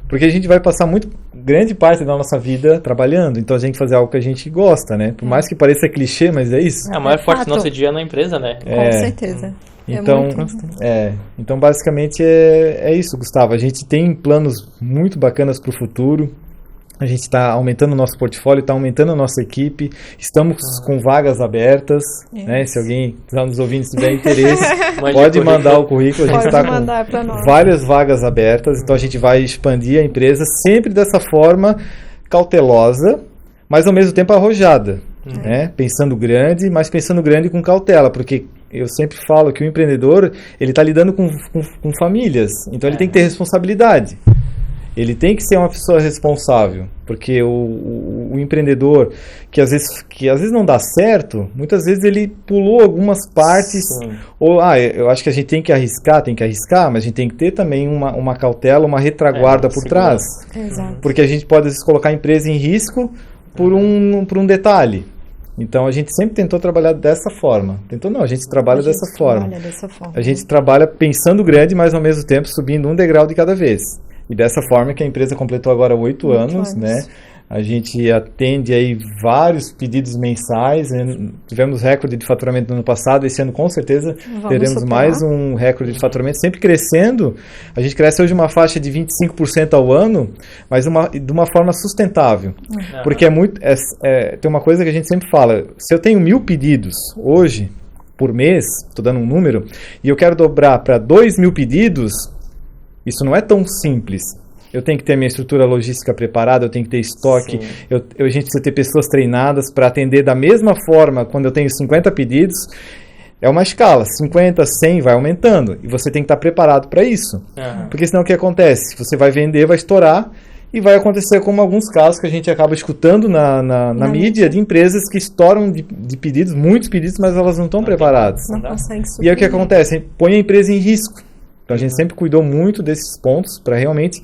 Porque a gente vai passar grande parte da nossa vida trabalhando, então a gente tem que fazer algo que a gente gosta, né? Por mais que pareça clichê, mas é isso. A maior parte do nosso dia é na empresa, né? Com certeza. Então basicamente é isso, Gustavo. A gente tem planos muito bacanas para o futuro. A gente está aumentando o nosso portfólio, está aumentando a nossa equipe, estamos com vagas abertas, né? Se alguém está nos ouvindo e tiver interesse, pode mandar o currículo. A gente está com várias vagas abertas, então a gente vai expandir a empresa sempre dessa forma cautelosa, mas ao mesmo tempo arrojada, né? Pensando grande, mas pensando grande com cautela, porque eu sempre falo que o empreendedor, ele está lidando com famílias, então ele tem que ter responsabilidade. Ele tem que ser uma pessoa responsável, porque o empreendedor que às vezes não dá certo, muitas vezes ele pulou algumas partes, ou eu acho que a gente tem que arriscar, mas a gente tem que ter também uma cautela, uma retaguarda por trás. Exato. Porque a gente pode às vezes colocar a empresa em risco por um detalhe. Então a gente sempre tentou trabalhar dessa forma. A gente trabalha dessa forma. A gente trabalha pensando grande, mas ao mesmo tempo subindo um degrau de cada vez. E dessa forma que a empresa completou agora 8 anos, né? A gente atende aí vários pedidos mensais, né? Tivemos recorde de faturamento no ano passado, esse ano com certeza teremos mais um recorde de faturamento, sempre crescendo. A gente cresce hoje uma faixa de 25% ao ano, mas de uma forma sustentável. Porque tem uma coisa que a gente sempre fala, se eu tenho 1.000 pedidos hoje, por mês, estou dando um número, e eu quero dobrar para 2.000 pedidos, isso não é tão simples. Eu tenho que ter minha estrutura logística preparada, eu tenho que ter estoque, a gente precisa ter pessoas treinadas para atender da mesma forma quando eu tenho 50 pedidos. É uma escala, 50, 100, vai aumentando. E você tem que estar preparado para isso. Porque senão o que acontece? Você vai vender, vai estourar e vai acontecer como alguns casos que a gente acaba escutando na mídia de empresas que estouram de pedidos, muitos pedidos, mas elas não estão preparadas. Não consegue subir. E aí o que acontece? Põe a empresa em risco. Então a gente sempre cuidou muito desses pontos para realmente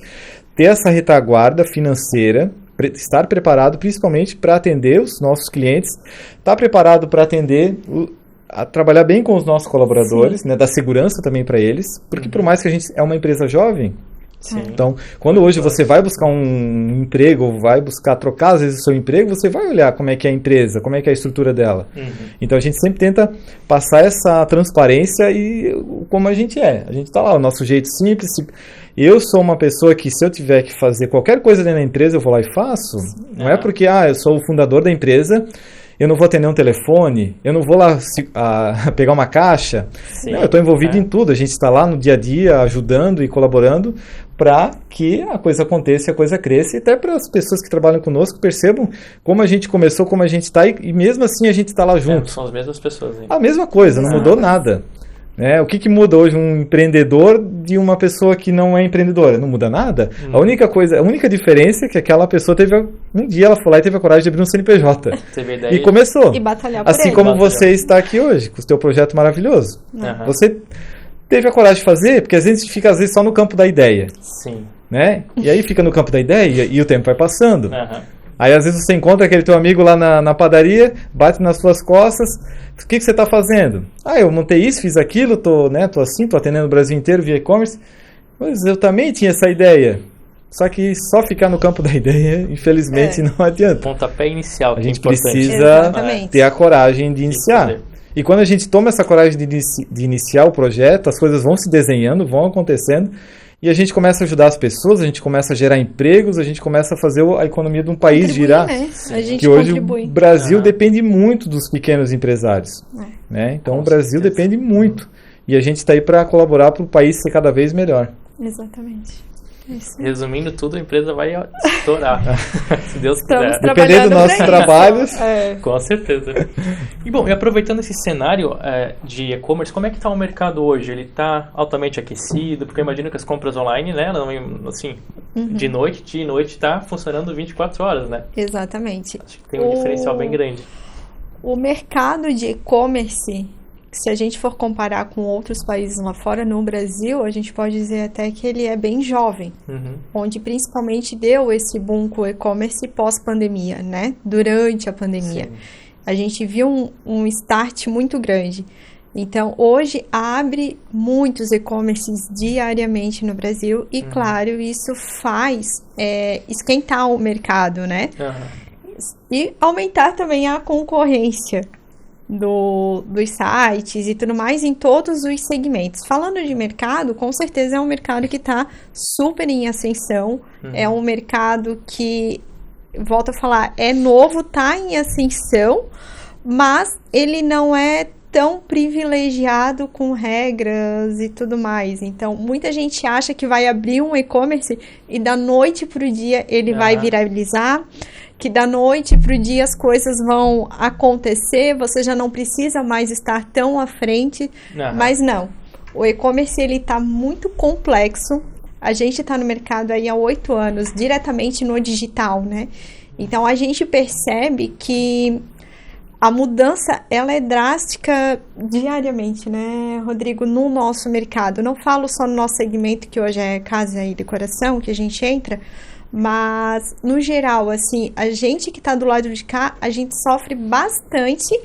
ter essa retaguarda financeira, estar preparado principalmente para atender os nossos clientes, estar preparado para atender, trabalhar bem com os nossos colaboradores, né, dar segurança também para eles, porque por mais que a gente é uma empresa jovem, então quando hoje você vai buscar um emprego, ou vai buscar trocar às vezes o seu emprego, você vai olhar como é que é a empresa, como é que é a estrutura dela. Então a gente sempre tenta passar essa transparência e como a gente é. A gente está lá, o nosso jeito simples. Eu sou uma pessoa que se eu tiver que fazer qualquer coisa dentro da empresa, eu vou lá e faço. Não é porque eu sou o fundador da empresa, eu não vou atender um telefone, eu não vou lá pegar uma caixa. Não, eu estou envolvido em tudo. A gente está lá no dia a dia ajudando e colaborando para que a coisa aconteça e a coisa cresça, e até para as pessoas que trabalham conosco percebam como a gente começou, como a gente está, e mesmo assim a gente está lá junto. São as mesmas pessoas. Hein? A mesma coisa, não mudou nada. O que muda hoje um empreendedor de uma pessoa que não é empreendedora? Não muda nada. A única diferença é que aquela pessoa um dia ela foi lá e teve a coragem de abrir um CNPJ. Teve ideia. E começou. E batalhar por assim ele. como você está aqui hoje, com o seu projeto maravilhoso. Você teve a coragem de fazer, porque às vezes a gente fica só no campo da ideia. Sim. Né? E aí fica no campo da ideia e o tempo vai passando. Aí às vezes você encontra aquele teu amigo lá na padaria, bate nas suas costas, o que você está fazendo? Eu montei isso, fiz aquilo, tô atendendo o Brasil inteiro via e-commerce, mas eu também tinha essa ideia. Só que só ficar no campo da ideia, infelizmente, não adianta. Pontapé inicial, a gente é importante. Precisa ter a coragem de iniciar. E quando a gente toma essa coragem de iniciar o projeto, as coisas vão se desenhando, vão acontecendo, e a gente começa a ajudar as pessoas, a gente começa a gerar empregos, a gente começa a fazer a economia de um país girar. Né? A gente que hoje o Brasil depende muito dos pequenos empresários. Né? Então o Brasil depende muito. E a gente está aí para colaborar para o país ser cada vez melhor. Exatamente. Resumindo tudo, a empresa vai estourar, se Deus quiser. Dependendo dos nossos trabalhos. Com certeza. E aproveitando esse cenário de e-commerce, como é que está o mercado hoje? Ele está altamente aquecido? Porque eu imagino que as compras online, né, assim, de noite está funcionando 24 horas, né? Exatamente. Acho que tem um diferencial bem grande. O mercado de e-commerce, se a gente for comparar com outros países lá fora, no Brasil, a gente pode dizer até que ele é bem jovem, onde principalmente deu esse boom com o e-commerce pós-pandemia, né? Durante a pandemia. Sim. A gente viu um start muito grande. Então, hoje, abre muitos e-commerces diariamente no Brasil e, claro, isso faz esquentar o mercado, né? E aumentar também a concorrência. dos sites e tudo mais em todos os segmentos. Falando de mercado, com certeza é um mercado que está super em ascensão, é um mercado que, volto a falar, é novo, está em ascensão, mas ele não é tão privilegiado com regras e tudo mais. Então, muita gente acha que vai abrir um e-commerce e da noite para o dia ele vai viralizar, que da noite para o dia as coisas vão acontecer, você já não precisa mais estar tão à frente, mas não. O e-commerce ele está muito complexo. A gente está no mercado aí há 8 anos, diretamente no digital, né? Então, a gente percebe que a mudança, ela é drástica diariamente, né, Rodrigo, no nosso mercado. Não falo só no nosso segmento, que hoje é casa e decoração, que a gente entra, mas, no geral, assim, a gente que está do lado de cá, a gente sofre bastante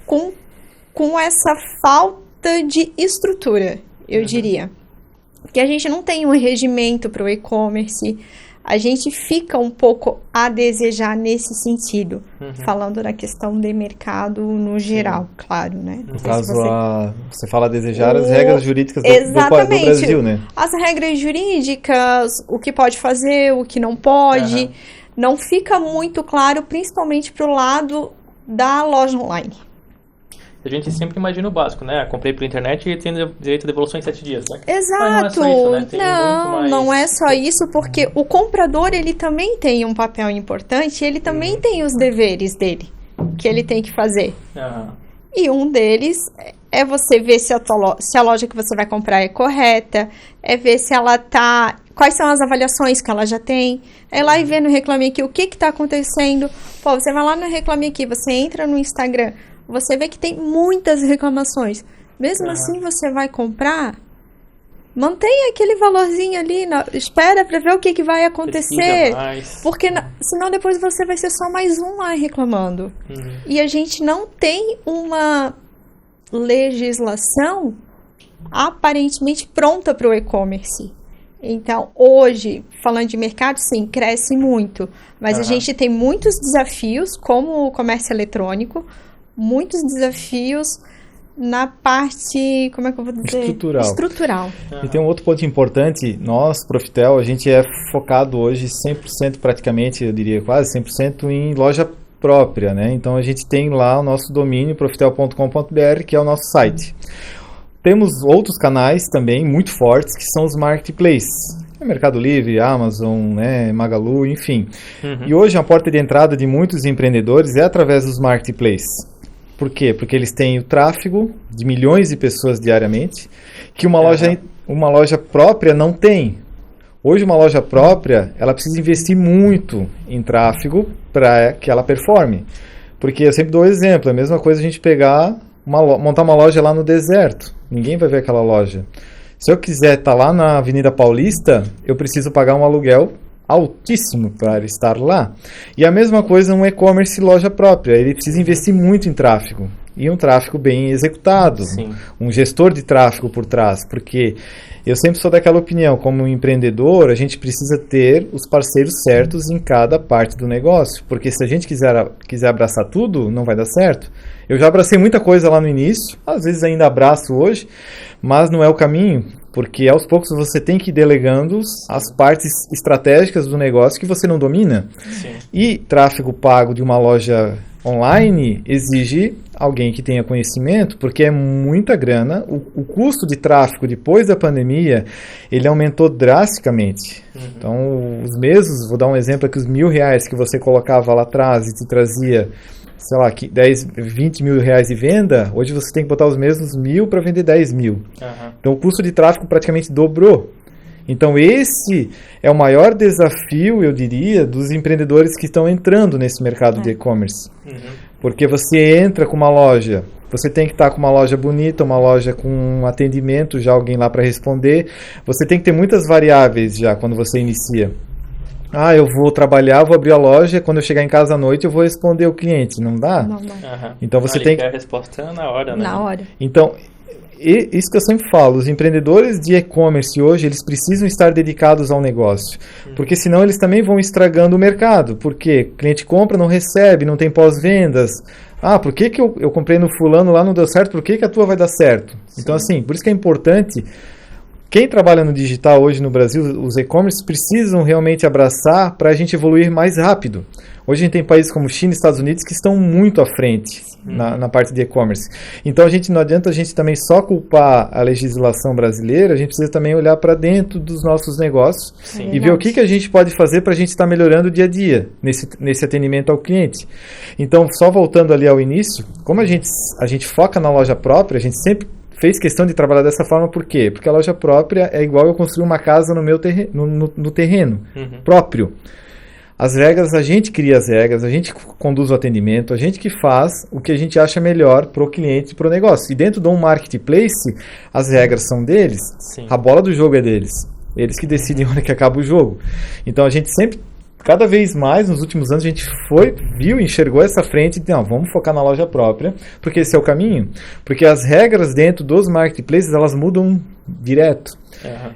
com essa falta de estrutura, eu diria. Porque a gente não tem um regimento para o e-commerce, a gente fica um pouco a desejar nesse sentido, falando da questão de mercado no geral, claro, né? No caso, você fala desejar as regras jurídicas do Brasil, né? As regras jurídicas, o que pode fazer, o que não pode, não fica muito claro, principalmente para o lado da loja online. A gente sempre imagina o básico, né? Comprei pela internet e tenho direito a devolução em 7 dias, né? Exato. Não é só isso, porque o comprador, ele também tem um papel importante, ele também tem os deveres dele, que ele tem que fazer. E um deles é você ver se a loja que você vai comprar é correta, é ver se ela tá... Quais são as avaliações que ela já tem, é lá e ver no Reclame Aqui o que está acontecendo. Pô, você vai lá no Reclame Aqui, você entra no Instagram, você vê que tem muitas reclamações. Mesmo assim, você vai comprar, mantenha aquele valorzinho ali, espera para ver o que vai acontecer. Porque senão depois você vai ser só mais um lá reclamando. E a gente não tem uma legislação aparentemente pronta para o e-commerce. Então, hoje, falando de mercado, sim, cresce muito. Mas a gente tem muitos desafios, como o comércio eletrônico, muitos desafios na parte, como é que eu vou dizer? Estrutural. E tem um outro ponto importante, nós, Profitel, a gente é focado hoje 100% praticamente, eu diria quase 100% em loja própria, né? Então a gente tem lá o nosso domínio, profitel.com.br, que é o nosso site. Temos outros canais também muito fortes, que são os marketplaces. Mercado Livre, Amazon, né, Magalu, enfim. E hoje a porta de entrada de muitos empreendedores é através dos marketplaces. Por quê? Porque eles têm o tráfego de milhões de pessoas diariamente, que uma loja própria não tem. Hoje uma loja própria, ela precisa investir muito em tráfego para que ela performe. Porque eu sempre dou um exemplo, é a mesma coisa a gente pegar, montar uma loja lá no deserto. Ninguém vai ver aquela loja. Se eu quiser estar lá na Avenida Paulista, eu preciso pagar um aluguel altíssimo para estar lá. E a mesma coisa um e-commerce loja própria. Ele precisa investir muito em tráfego. E um tráfego bem executado. Um gestor de tráfego por trás. Porque eu sempre sou daquela opinião, como empreendedor, a gente precisa ter os parceiros certos em cada parte do negócio. Porque se a gente quiser abraçar tudo, não vai dar certo. Eu já abracei muita coisa lá no início, às vezes ainda abraço hoje, mas não é o caminho, porque aos poucos você tem que ir delegando as partes estratégicas do negócio que você não domina. E tráfego pago de uma loja online exige alguém que tenha conhecimento, porque é muita grana. O custo de tráfego depois da pandemia, ele aumentou drasticamente. Então, os mesmos, vou dar um exemplo aqui, os R$1.000 que você colocava lá atrás e te trazia, sei lá, 10, 20 mil reais de venda, hoje você tem que botar os mesmos 1.000 para vender 10 mil. Então o custo de tráfego praticamente dobrou. Então esse é o maior desafio, eu diria, dos empreendedores que estão entrando nesse mercado de e-commerce. Porque você entra com uma loja, você tem que estar com uma loja bonita, uma loja com um atendimento, já alguém lá para responder. Você tem que ter muitas variáveis já quando você inicia. Eu vou trabalhar, vou abrir a loja, quando eu chegar em casa à noite eu vou responder o cliente. Não dá? Não. Então você tem que... a resposta na hora, né? Na hora. Então, isso que eu sempre falo, os empreendedores de e-commerce hoje, eles precisam estar dedicados ao negócio. Porque senão eles também vão estragando o mercado. Porque o cliente compra, não recebe, não tem pós-vendas. por que eu comprei no fulano lá não deu certo, por que a tua vai dar certo? Sim. Então, assim, por isso que é importante, quem trabalha no digital hoje no Brasil, os e-commerce precisam realmente abraçar para a gente evoluir mais rápido. Hoje a gente tem países como China e Estados Unidos que estão muito à frente na parte de e-commerce. Então não adianta a gente também só culpar a legislação brasileira, a gente precisa também olhar para dentro dos nossos negócios e ver o que a gente pode fazer para a gente estar melhorando o dia a dia nesse atendimento ao cliente. Então, só voltando ali ao início, como a gente foca na loja própria, a gente sempre fez questão de trabalhar dessa forma, por quê? Porque a loja própria é igual eu construir uma casa no meu no terreno próprio. As regras, a gente cria as regras, a gente conduz o atendimento, a gente que faz o que a gente acha melhor para o cliente e para o negócio. E dentro de um marketplace, as regras são deles, Sim. A bola do jogo é deles. Eles que decidem onde que acaba o jogo. Então a gente sempre, cada vez mais, nos últimos anos, a gente enxergou essa frente e vamos focar na loja própria, porque esse é o caminho. Porque as regras dentro dos marketplaces, elas mudam direto.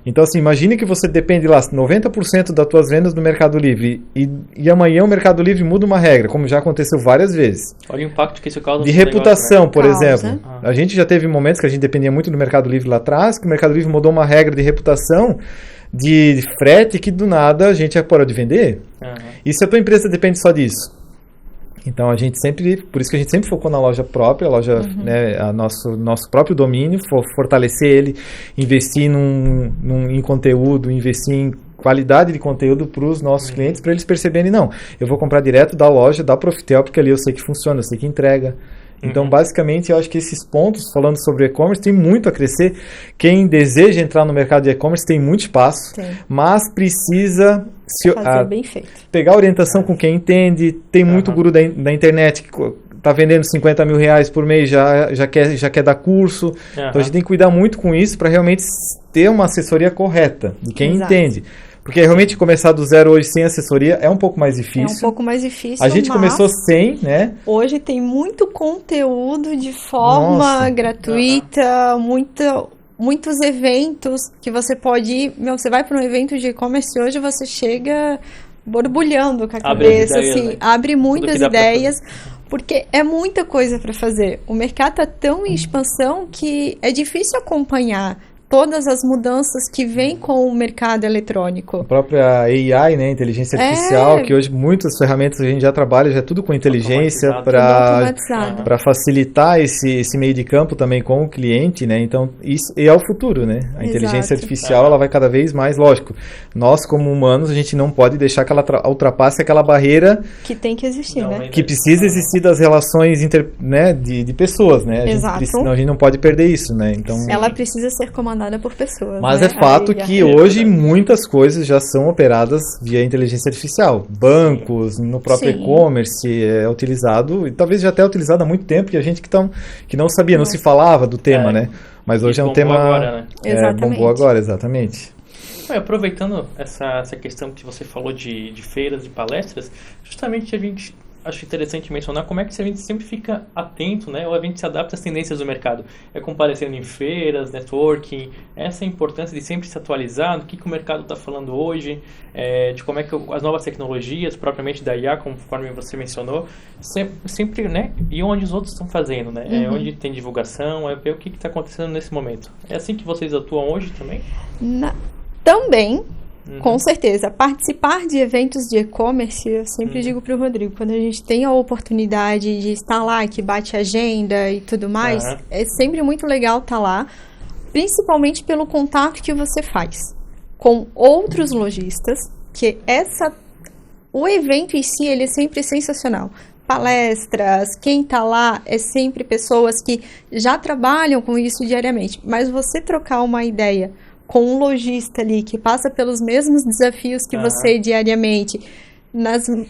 Então, assim, imagine que você depende lá, 90% das tuas vendas do Mercado Livre e amanhã o Mercado Livre muda uma regra, como já aconteceu várias vezes. Olha o impacto que isso causa. De reputação, por exemplo. A gente já teve momentos que a gente dependia muito do Mercado Livre lá atrás, que o Mercado Livre mudou uma regra de reputação de frete que do nada a gente parou de vender. E se a tua empresa depende só disso? Então por isso que a gente sempre focou na loja própria, nosso próprio domínio, fortalecer ele, investir em conteúdo, investir em qualidade de conteúdo para os nossos clientes, para eles perceberem, eu vou comprar direto da loja, da Profitel, porque ali eu sei que funciona, eu sei que entrega. Então, basicamente, eu acho que esses pontos, falando sobre e-commerce, tem muito a crescer. Quem deseja entrar no mercado de e-commerce tem muito espaço, mas precisa fazer bem feito. Pegar orientação com quem entende. Tem muito guru da internet que está vendendo 50 mil reais por mês, já quer dar curso. Então, a gente tem que cuidar muito com isso para realmente ter uma assessoria correta de quem entende. Porque realmente começar do zero hoje sem assessoria é um pouco mais difícil. É um pouco mais difícil, a gente começou sem, né? Hoje tem muito conteúdo de forma gratuita, muitos eventos que você pode ir. Você vai para um evento de e-commerce hoje, você chega borbulhando com a cabeça, abre muitas ideias. Porque é muita coisa para fazer. O mercado está tão em expansão que é difícil acompanhar todas as mudanças que vêm com o mercado eletrônico. A própria AI, né, inteligência artificial, que hoje muitas ferramentas a gente já trabalha, já é tudo com inteligência para facilitar esse meio de campo também com o cliente, né? Então, isso é o futuro, né? A inteligência artificial, ela vai cada vez mais, lógico. Nós, como humanos, a gente não pode deixar que ela ultrapasse aquela barreira que tem que existir, né? Que precisa existir das relações de pessoas, né? A gente não pode perder isso, né? Então, ela precisa ser comandada por pessoas. Mas é fato que hoje muitas coisas já são operadas via inteligência artificial. Bancos, no próprio e-commerce é utilizado, e talvez já até utilizado há muito tempo, e a gente que não sabia, não se falava do tema, né? Mas hoje é um tema... Agora, né? Bombou agora, exatamente. Aproveitando essa questão que você falou de feiras e palestras, justamente a gente... Acho interessante mencionar como é que a gente sempre fica atento, né? Ou a gente se adapta às tendências do mercado. É comparecendo em feiras, networking, essa importância de sempre se atualizar do que o mercado está falando hoje, de como é que as novas tecnologias, propriamente da IA, conforme você mencionou, sempre, né? E onde os outros estão fazendo, né? Onde tem divulgação, ver o que está acontecendo nesse momento. É assim que vocês atuam hoje também? Também. Com certeza. Participar de eventos de e-commerce, eu sempre digo para o Rodrigo, quando a gente tem a oportunidade de estar lá, que bate agenda e tudo mais, é sempre muito legal estar lá, principalmente pelo contato que você faz com outros lojistas, que o evento em si, ele é sempre sensacional. Palestras, quem está lá é sempre pessoas que já trabalham com isso diariamente, mas você trocar uma ideia com um lojista ali que passa pelos mesmos desafios que você diariamente,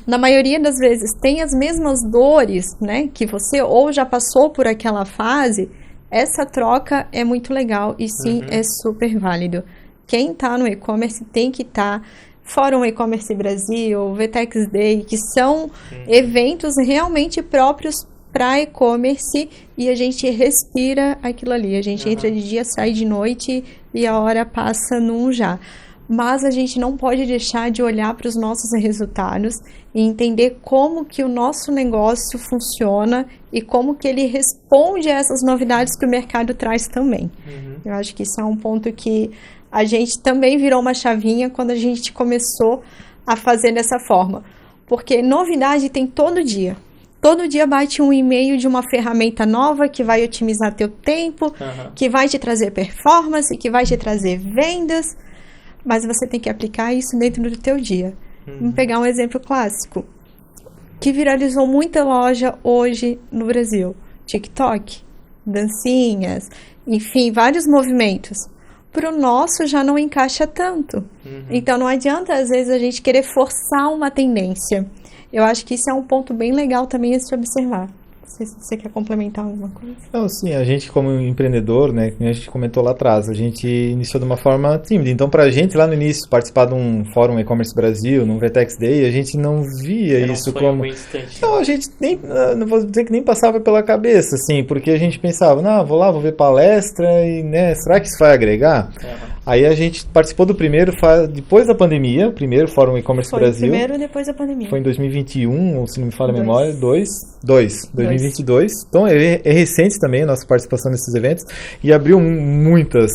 na maioria das vezes tem as mesmas dores, né, que você ou já passou por aquela fase, essa troca é muito legal e sim, é super válido. Quem está no e-commerce tem que estar. Fórum E-Commerce Brasil, VTEX Day, que são eventos realmente próprios para e-commerce, e a gente respira aquilo ali. A gente entra de dia, sai de noite e a hora passa num já. mas a gente não pode deixar de olhar para os nossos resultados e entender como que o nosso negócio funciona e como que ele responde a essas novidades que o mercado traz também. Eu acho que isso é um ponto que a gente também virou uma chavinha quando a gente começou a fazer dessa forma. Porque novidade tem todo dia. Todo dia bate um e-mail de uma ferramenta nova que vai otimizar teu tempo, que vai te trazer performance, que vai te trazer vendas, mas você tem que aplicar isso dentro do teu dia. Vamos pegar um exemplo clássico, que viralizou muita loja hoje no Brasil. TikTok, dancinhas, enfim, vários movimentos. Para o nosso já não encaixa tanto. Então não adianta às vezes a gente querer forçar uma tendência. Eu acho que isso é um ponto bem legal também a se observar. Não sei se você quer complementar alguma coisa. Não, sim, a gente como empreendedor, né, como a gente comentou lá atrás, a gente iniciou de uma forma tímida. Então, pra gente lá no início, participar de um fórum e-commerce Brasil, num VTEX Day, a gente não via isso como... Não, a gente nem, não vou dizer que nem passava pela cabeça, assim, porque a gente pensava, não, vou lá, vou ver palestra e, né, será que isso vai agregar? Aí a gente participou do primeiro, depois da pandemia, o primeiro Fórum E-Commerce Brasil. Foi o primeiro depois da pandemia. Foi em 2021, ou se não me falha a memória, 2022. Então é recente também a nossa participação nesses eventos e abriu muitas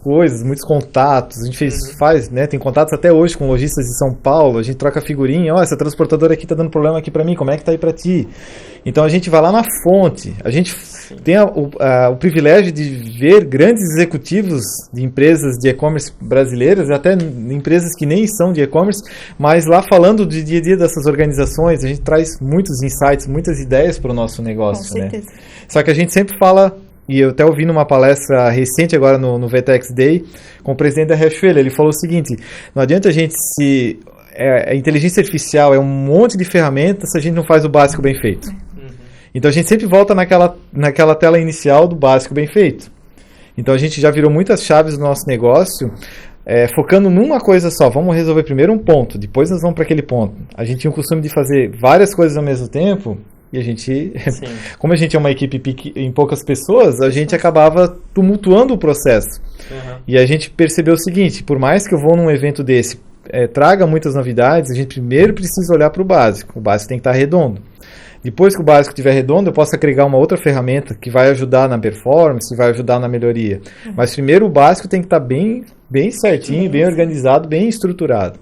coisas, muitos contatos. A gente faz, né, tem contatos até hoje com lojistas de São Paulo, a gente troca figurinha, essa transportadora aqui tá dando problema aqui para mim, como é que tá aí para ti? Então a gente vai lá na fonte, a gente tem o privilégio de ver grandes executivos de empresas de e-commerce brasileiras, até empresas que nem são de e-commerce, mas lá falando de dia a dia dessas organizações, a gente traz muitos insights, muitas ideias para o nosso negócio, né? Só que a gente sempre fala, e eu até ouvi numa palestra recente agora no VTEX Day, com o presidente da Riachuelo, ele falou o seguinte, não adianta a gente a inteligência artificial é um monte de ferramentas se a gente não faz o básico bem feito. Então a gente sempre volta naquela tela inicial do básico bem feito. Então a gente já virou muitas chaves do nosso negócio, focando numa coisa só. Vamos resolver primeiro um ponto, depois nós vamos para aquele ponto. A gente tinha o costume de fazer várias coisas ao mesmo tempo, e a gente, como a gente é uma equipe em poucas pessoas, a gente acabava tumultuando o processo. E a gente percebeu o seguinte, por mais que eu vou num evento desse, traga muitas novidades, a gente primeiro precisa olhar para o básico tem que estar redondo. Depois que o básico estiver redondo, eu posso agregar uma outra ferramenta que vai ajudar na performance, vai ajudar na melhoria. Mas primeiro o básico tem que estar bem certinho, bem organizado, bem estruturado.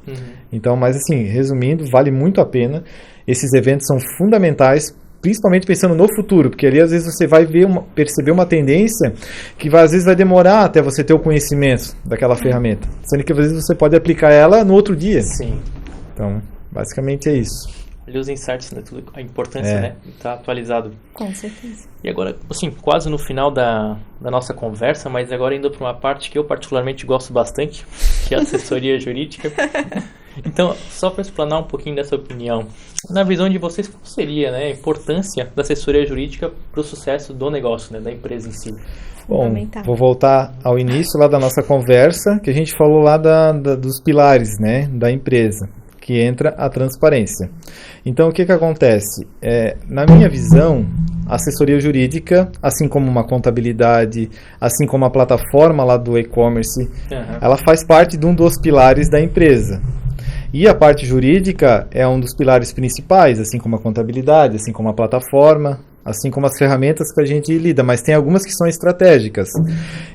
Então, mas assim, resumindo, vale muito a pena. Esses eventos são fundamentais, principalmente pensando no futuro, porque ali às vezes você vai perceber uma tendência que às vezes vai demorar até você ter o conhecimento daquela ferramenta. Sendo que às vezes você pode aplicar ela no outro dia. Então, basicamente é isso. Ali os insights, né, tudo, a importância, né, de estar atualizado. Com certeza. E agora, assim, quase no final da nossa conversa, mas agora indo para uma parte que eu particularmente gosto bastante, que é a assessoria jurídica. Então, só para explanar um pouquinho dessa opinião, na visão de vocês, qual seria, né, a importância da assessoria jurídica para o sucesso do negócio, né, da empresa em si? Bom, vou voltar ao início lá da nossa conversa, que a gente falou lá dos pilares, né, da empresa, que entra a transparência. Então, o que acontece? Na minha visão, a assessoria jurídica, assim como uma contabilidade, assim como a plataforma lá do e-commerce, ela faz parte de um dos pilares da empresa. E a parte jurídica é um dos pilares principais, assim como a contabilidade, assim como a plataforma, assim como as ferramentas que a gente lida, mas tem algumas que são estratégicas.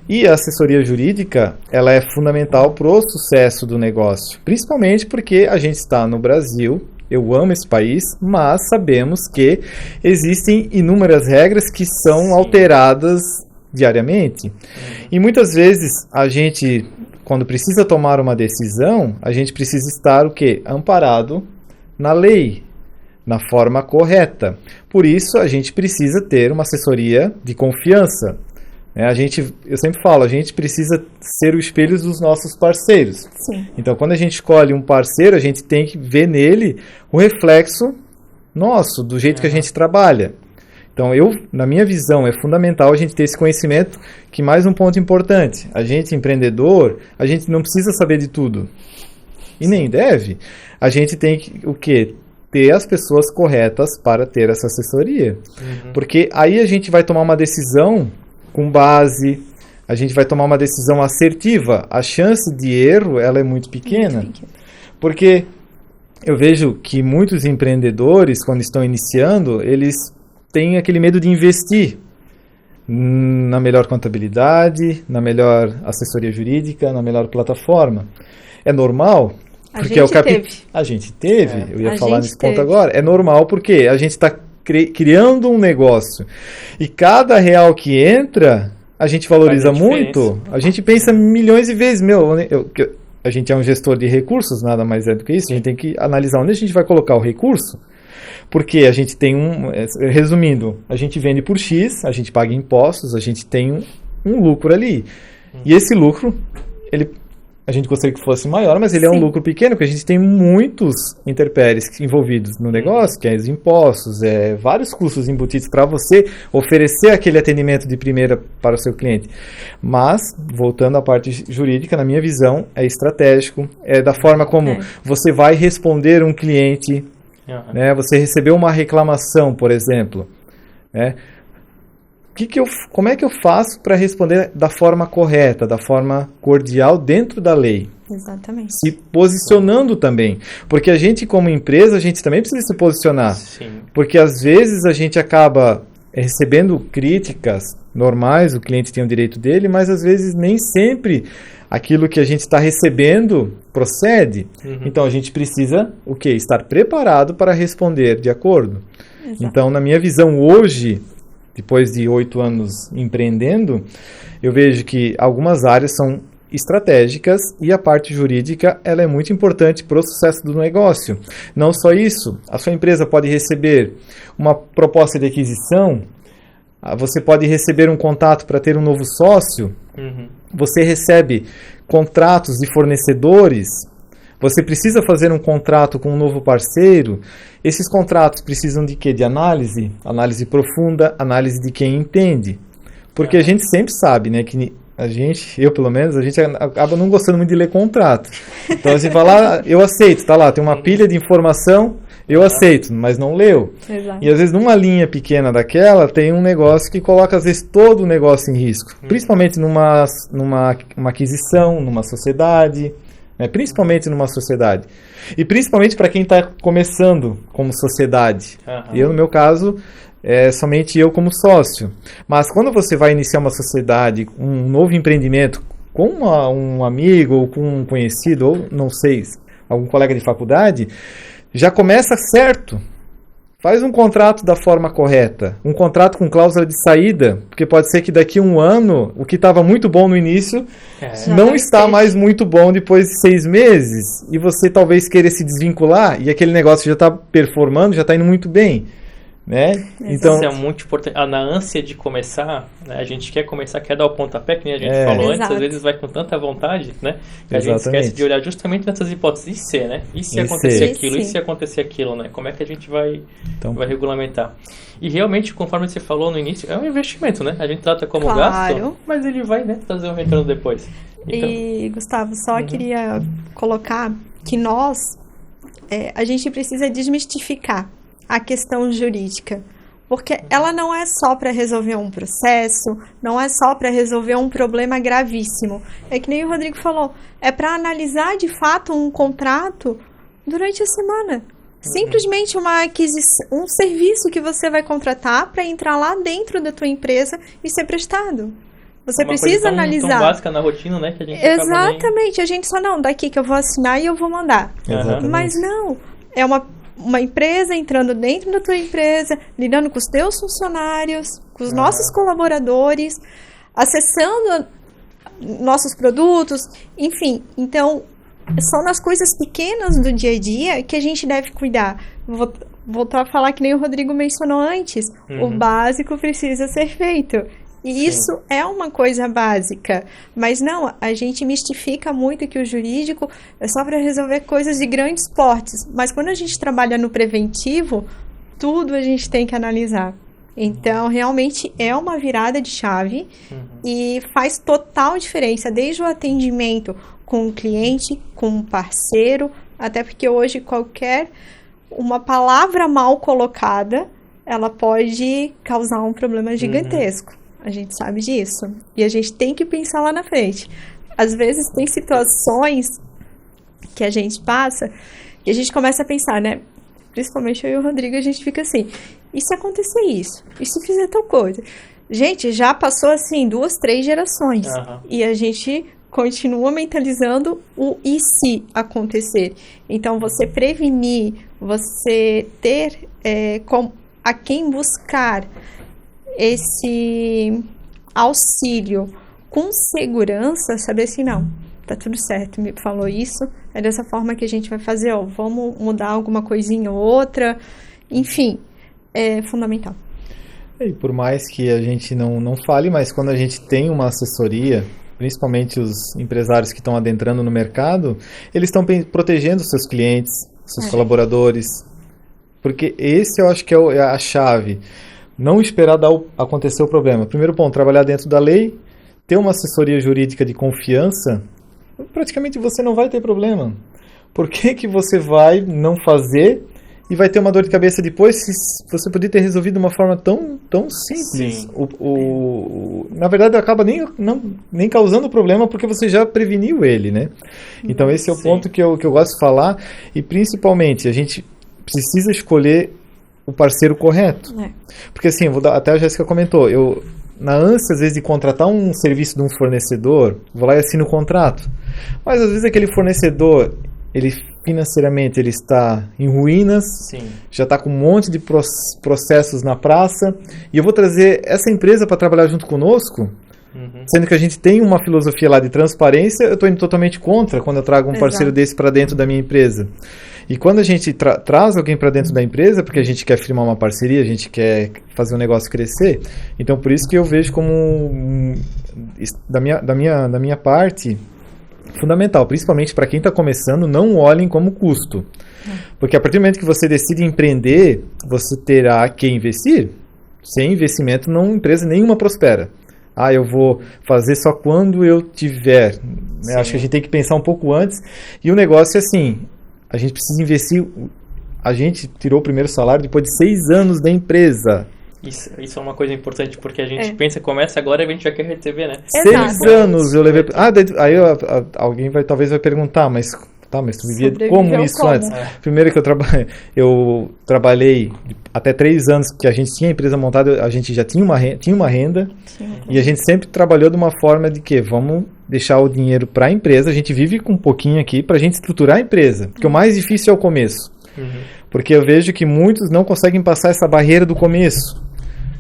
E a assessoria jurídica, ela é fundamental para o sucesso do negócio, principalmente porque a gente está no Brasil, eu amo esse país, mas sabemos que existem inúmeras regras que são alteradas diariamente. E muitas vezes a gente, quando precisa tomar uma decisão, a gente precisa estar o quê? Amparado na lei, na forma correta. Por isso, a gente precisa ter uma assessoria de confiança. Eu sempre falo, a gente precisa ser o espelho dos nossos parceiros. Então, quando a gente escolhe um parceiro, a gente tem que ver nele o reflexo nosso, do jeito que a gente trabalha. Então, na minha visão, é fundamental a gente ter esse conhecimento, que mais um ponto importante, a gente empreendedor, a gente não precisa saber de tudo. E nem deve. A gente tem que, o quê? Ter as pessoas corretas para ter essa assessoria. Porque aí a gente vai tomar uma decisão com base a gente vai tomar uma decisão assertiva, a chance de erro ela é muito pequena. Porque eu vejo que muitos empreendedores, quando estão iniciando, eles têm aquele medo de investir na melhor contabilidade, na melhor assessoria jurídica, na melhor plataforma. É normal, porque é o capital. A gente teve, eu ia falar nesse ponto agora. É normal porque a gente está criando um negócio e cada real que entra, a gente valoriza muito, a gente pensa milhões de vezes, a gente é um gestor de recursos, nada mais é do que isso, a gente tem que analisar onde a gente vai colocar o recurso, porque a gente tem resumindo, a gente vende por X, a gente paga impostos, a gente tem um lucro ali. E esse lucro, a gente gostaria que fosse maior, mas ele é um lucro pequeno, porque a gente tem muitos intempéries envolvidos no negócio, que é os impostos, vários custos embutidos para você oferecer aquele atendimento de primeira para o seu cliente. Mas, voltando à parte jurídica, na minha visão, é estratégico, é da forma como você vai responder um cliente, né? Você recebeu uma reclamação, por exemplo, né? Como é que eu faço para responder da forma correta, da forma cordial dentro da lei? Exatamente. Se posicionando também. Porque a gente, como empresa, a gente também precisa se posicionar. Sim. Porque às vezes a gente acaba recebendo críticas normais, o cliente tem o direito dele, mas às vezes nem sempre aquilo que a gente está recebendo procede. Então a gente precisa estar preparado para responder de acordo. Exato. Então, na minha visão hoje, depois de 8 anos empreendendo, eu vejo que algumas áreas são estratégicas e a parte jurídica ela é muito importante para o sucesso do negócio. Não só isso, a sua empresa pode receber uma proposta de aquisição, você pode receber um contato para ter um novo sócio, você recebe contratos de fornecedores, você precisa fazer um contrato com um novo parceiro. Esses contratos precisam de quê? De análise? Análise profunda, análise de quem entende. Porque a gente sempre sabe, né, que eu pelo menos, a gente acaba não gostando muito de ler contrato. Então a gente fala, eu aceito, tá lá, tem uma pilha de informação, eu aceito, mas não leu. Exato. E às vezes numa linha pequena daquela, tem um negócio que coloca às vezes todo o negócio em risco. Principalmente numa aquisição, numa sociedade. Principalmente numa sociedade. E principalmente para quem está começando como sociedade. Eu, no meu caso, somente eu como sócio. Mas quando você vai iniciar uma sociedade, um novo empreendimento com um amigo ou com um conhecido, ou não sei, algum colega de faculdade, já começa certo. Faz um contrato da forma correta, um contrato com cláusula de saída, porque pode ser que daqui a um ano, o que estava muito bom no início, não está mais muito bom depois de 6 meses, e você talvez queira se desvincular, e aquele negócio já está performando, já está indo muito bem. Né? Então, isso é muito importante. Na ânsia de começar, né, a gente quer começar, quer dar o pontapé, que nem a gente falou antes, às vezes vai com tanta vontade, né, que a gente esquece de olhar justamente nessas hipóteses. E se, né? E se acontecer aquilo? E se acontecer aquilo, né? Como é que a gente vai regulamentar? E realmente, conforme você falou no início, é um investimento, né? A gente trata como gasto, mas ele vai, né, trazer um retorno depois. Então... E, Gustavo, só queria colocar que a gente precisa desmistificar a questão jurídica, porque ela não é só para resolver um processo, não é só para resolver um problema gravíssimo. É que nem o Rodrigo falou, é para analisar de fato um contrato durante a semana. Simplesmente uma aquisição, um serviço que você vai contratar para entrar lá dentro da tua empresa e ser prestado. Você precisa analisar. Tão básica na rotina, né? Que a gente Exatamente, a gente só daqui que eu vou assinar e eu vou mandar. Mas não, é uma empresa entrando dentro da tua empresa, lidando com os teus funcionários, com os nossos colaboradores, acessando nossos produtos, enfim. Então, são nas coisas pequenas do dia a dia que a gente deve cuidar. Vou voltar a falar que nem o Rodrigo mencionou antes. O básico precisa ser feito. E isso é uma coisa básica, mas não, a gente mistifica muito que o jurídico é só para resolver coisas de grandes portes, mas quando a gente trabalha no preventivo, tudo a gente tem que analisar. Então, realmente é uma virada de chave e faz total diferença, desde o atendimento com o cliente, com o parceiro, até porque hoje uma palavra mal colocada, ela pode causar um problema gigantesco. A gente sabe disso. E a gente tem que pensar lá na frente. Às vezes tem situações que a gente passa e a gente começa a pensar, né? Principalmente eu e o Rodrigo, a gente fica assim, e se acontecer isso? E se fizer tal coisa? Gente, já passou assim 2, 3 gerações. E a gente continua mentalizando o e se acontecer. Então, você prevenir, você ter a quem buscar esse auxílio com segurança, saber assim, não, tá tudo certo, me falou isso, é dessa forma que a gente vai fazer, ó, vamos mudar alguma coisinha ou outra, enfim, é fundamental. E por mais que a gente não fale, mas quando a gente tem uma assessoria, principalmente os empresários que estão adentrando no mercado, eles estão protegendo os seus clientes, seus colaboradores, porque esse eu acho que é a chave. Não esperar acontecer o problema. Primeiro ponto, trabalhar dentro da lei, ter uma assessoria jurídica de confiança, praticamente você não vai ter problema. Por que você vai não fazer e vai ter uma dor de cabeça depois se você podia ter resolvido de uma forma tão simples? Na verdade, acaba nem causando problema porque você já preveniu ele, né? Então, esse é o ponto que eu gosto de falar e, principalmente, a gente precisa escolher o parceiro correto. Porque assim, até a Jéssica comentou, na ânsia às vezes de contratar um serviço de um fornecedor, vou lá e assino o contrato. Mas às vezes aquele fornecedor, financeiramente ele está em ruínas, já está com um monte de processos na praça, e eu vou trazer essa empresa para trabalhar junto conosco, sendo que a gente tem uma filosofia lá de transparência, eu estou indo totalmente contra quando eu trago um parceiro desse para dentro da minha empresa. E quando a gente traz alguém para dentro da empresa, porque a gente quer firmar uma parceria, a gente quer fazer o negócio crescer, então por isso que eu vejo como, da minha parte, fundamental, principalmente para quem está começando, não olhem como custo. Porque a partir do momento que você decide empreender, você terá que investir. Sem investimento, empresa nenhuma prospera. Eu vou fazer só quando eu tiver. Acho que a gente tem que pensar um pouco antes. E o negócio é assim, a gente precisa investir. A gente tirou o primeiro salário depois de 6 anos da empresa. Isso é uma coisa importante, porque a gente pensa, começa agora e a gente já quer receber, né? 6 anos eu levei... Aí alguém talvez vai perguntar, mas tu vivia como isso antes? Primeiro que eu trabalhei até 3 anos que a gente tinha a empresa montada, a gente já tinha uma renda, e a gente sempre trabalhou de uma forma de que vamos deixar o dinheiro para a empresa, a gente vive com um pouquinho aqui para a gente estruturar a empresa, porque o mais difícil é o começo. Porque eu vejo que muitos não conseguem passar essa barreira do começo.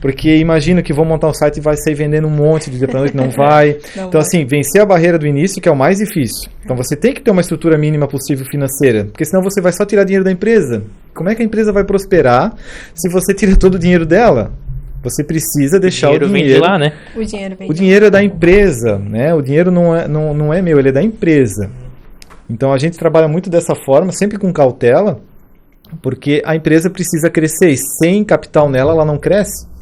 Porque imagino que vão montar um site e vai sair vendendo um monte de dia para noite, não vai. Então, assim, vencer a barreira do início que é o mais difícil. Então, você tem que ter uma estrutura mínima possível financeira, porque senão você vai só tirar dinheiro da empresa. Como é que a empresa vai prosperar se você tira todo o dinheiro dela? Você precisa deixar o dinheiro... vem de lá, né? O dinheiro é da empresa, né? O dinheiro não é meu, ele é da empresa. Então, a gente trabalha muito dessa forma, sempre com cautela, porque a empresa precisa crescer e sem capital nela, ela não cresce.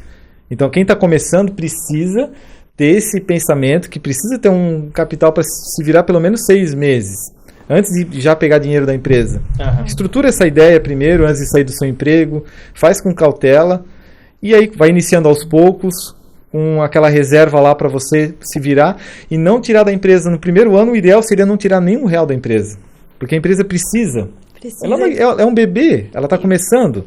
Então, quem está começando precisa ter esse pensamento que precisa ter um capital para se virar pelo menos 6 meses, antes de já pegar dinheiro da empresa. Estrutura essa ideia primeiro, antes de sair do seu emprego, faz com cautela, e aí vai iniciando aos poucos, com aquela reserva lá para você se virar, e não tirar da empresa no primeiro ano. O ideal seria não tirar nenhum real da empresa, porque a empresa precisa. Ela é um bebê, ela está começando.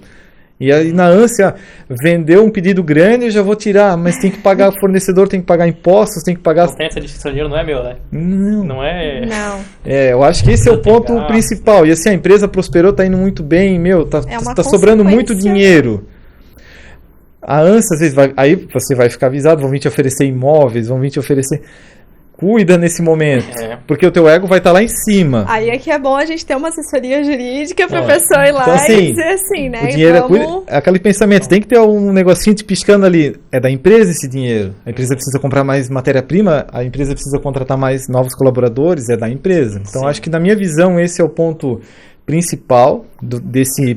E aí, na ânsia, vendeu um pedido grande, eu já vou tirar, mas tem que pagar fornecedor, tem que pagar impostos, tem que pagar... Não tem essa distinção, dinheiro não é meu, né? Não é... Não. Eu acho que esse é o ponto principal. E assim, a empresa prosperou, tá indo muito bem, tá sobrando muito dinheiro. A ânsia, às vezes, aí você vai ficar avisado, vão vir te oferecer imóveis, vão vir te oferecer... Cuida nesse momento, porque o teu ego vai estar lá em cima. Aí é que é bom a gente ter uma assessoria jurídica para a pessoa ir lá, então, assim, e dizer assim, né? O dinheiro é aquele pensamento, tem que ter um negocinho te piscando ali. É da empresa esse dinheiro. A empresa precisa comprar mais matéria-prima, a empresa precisa contratar mais novos colaboradores, é da empresa. Então, acho que na minha visão, esse é o ponto principal,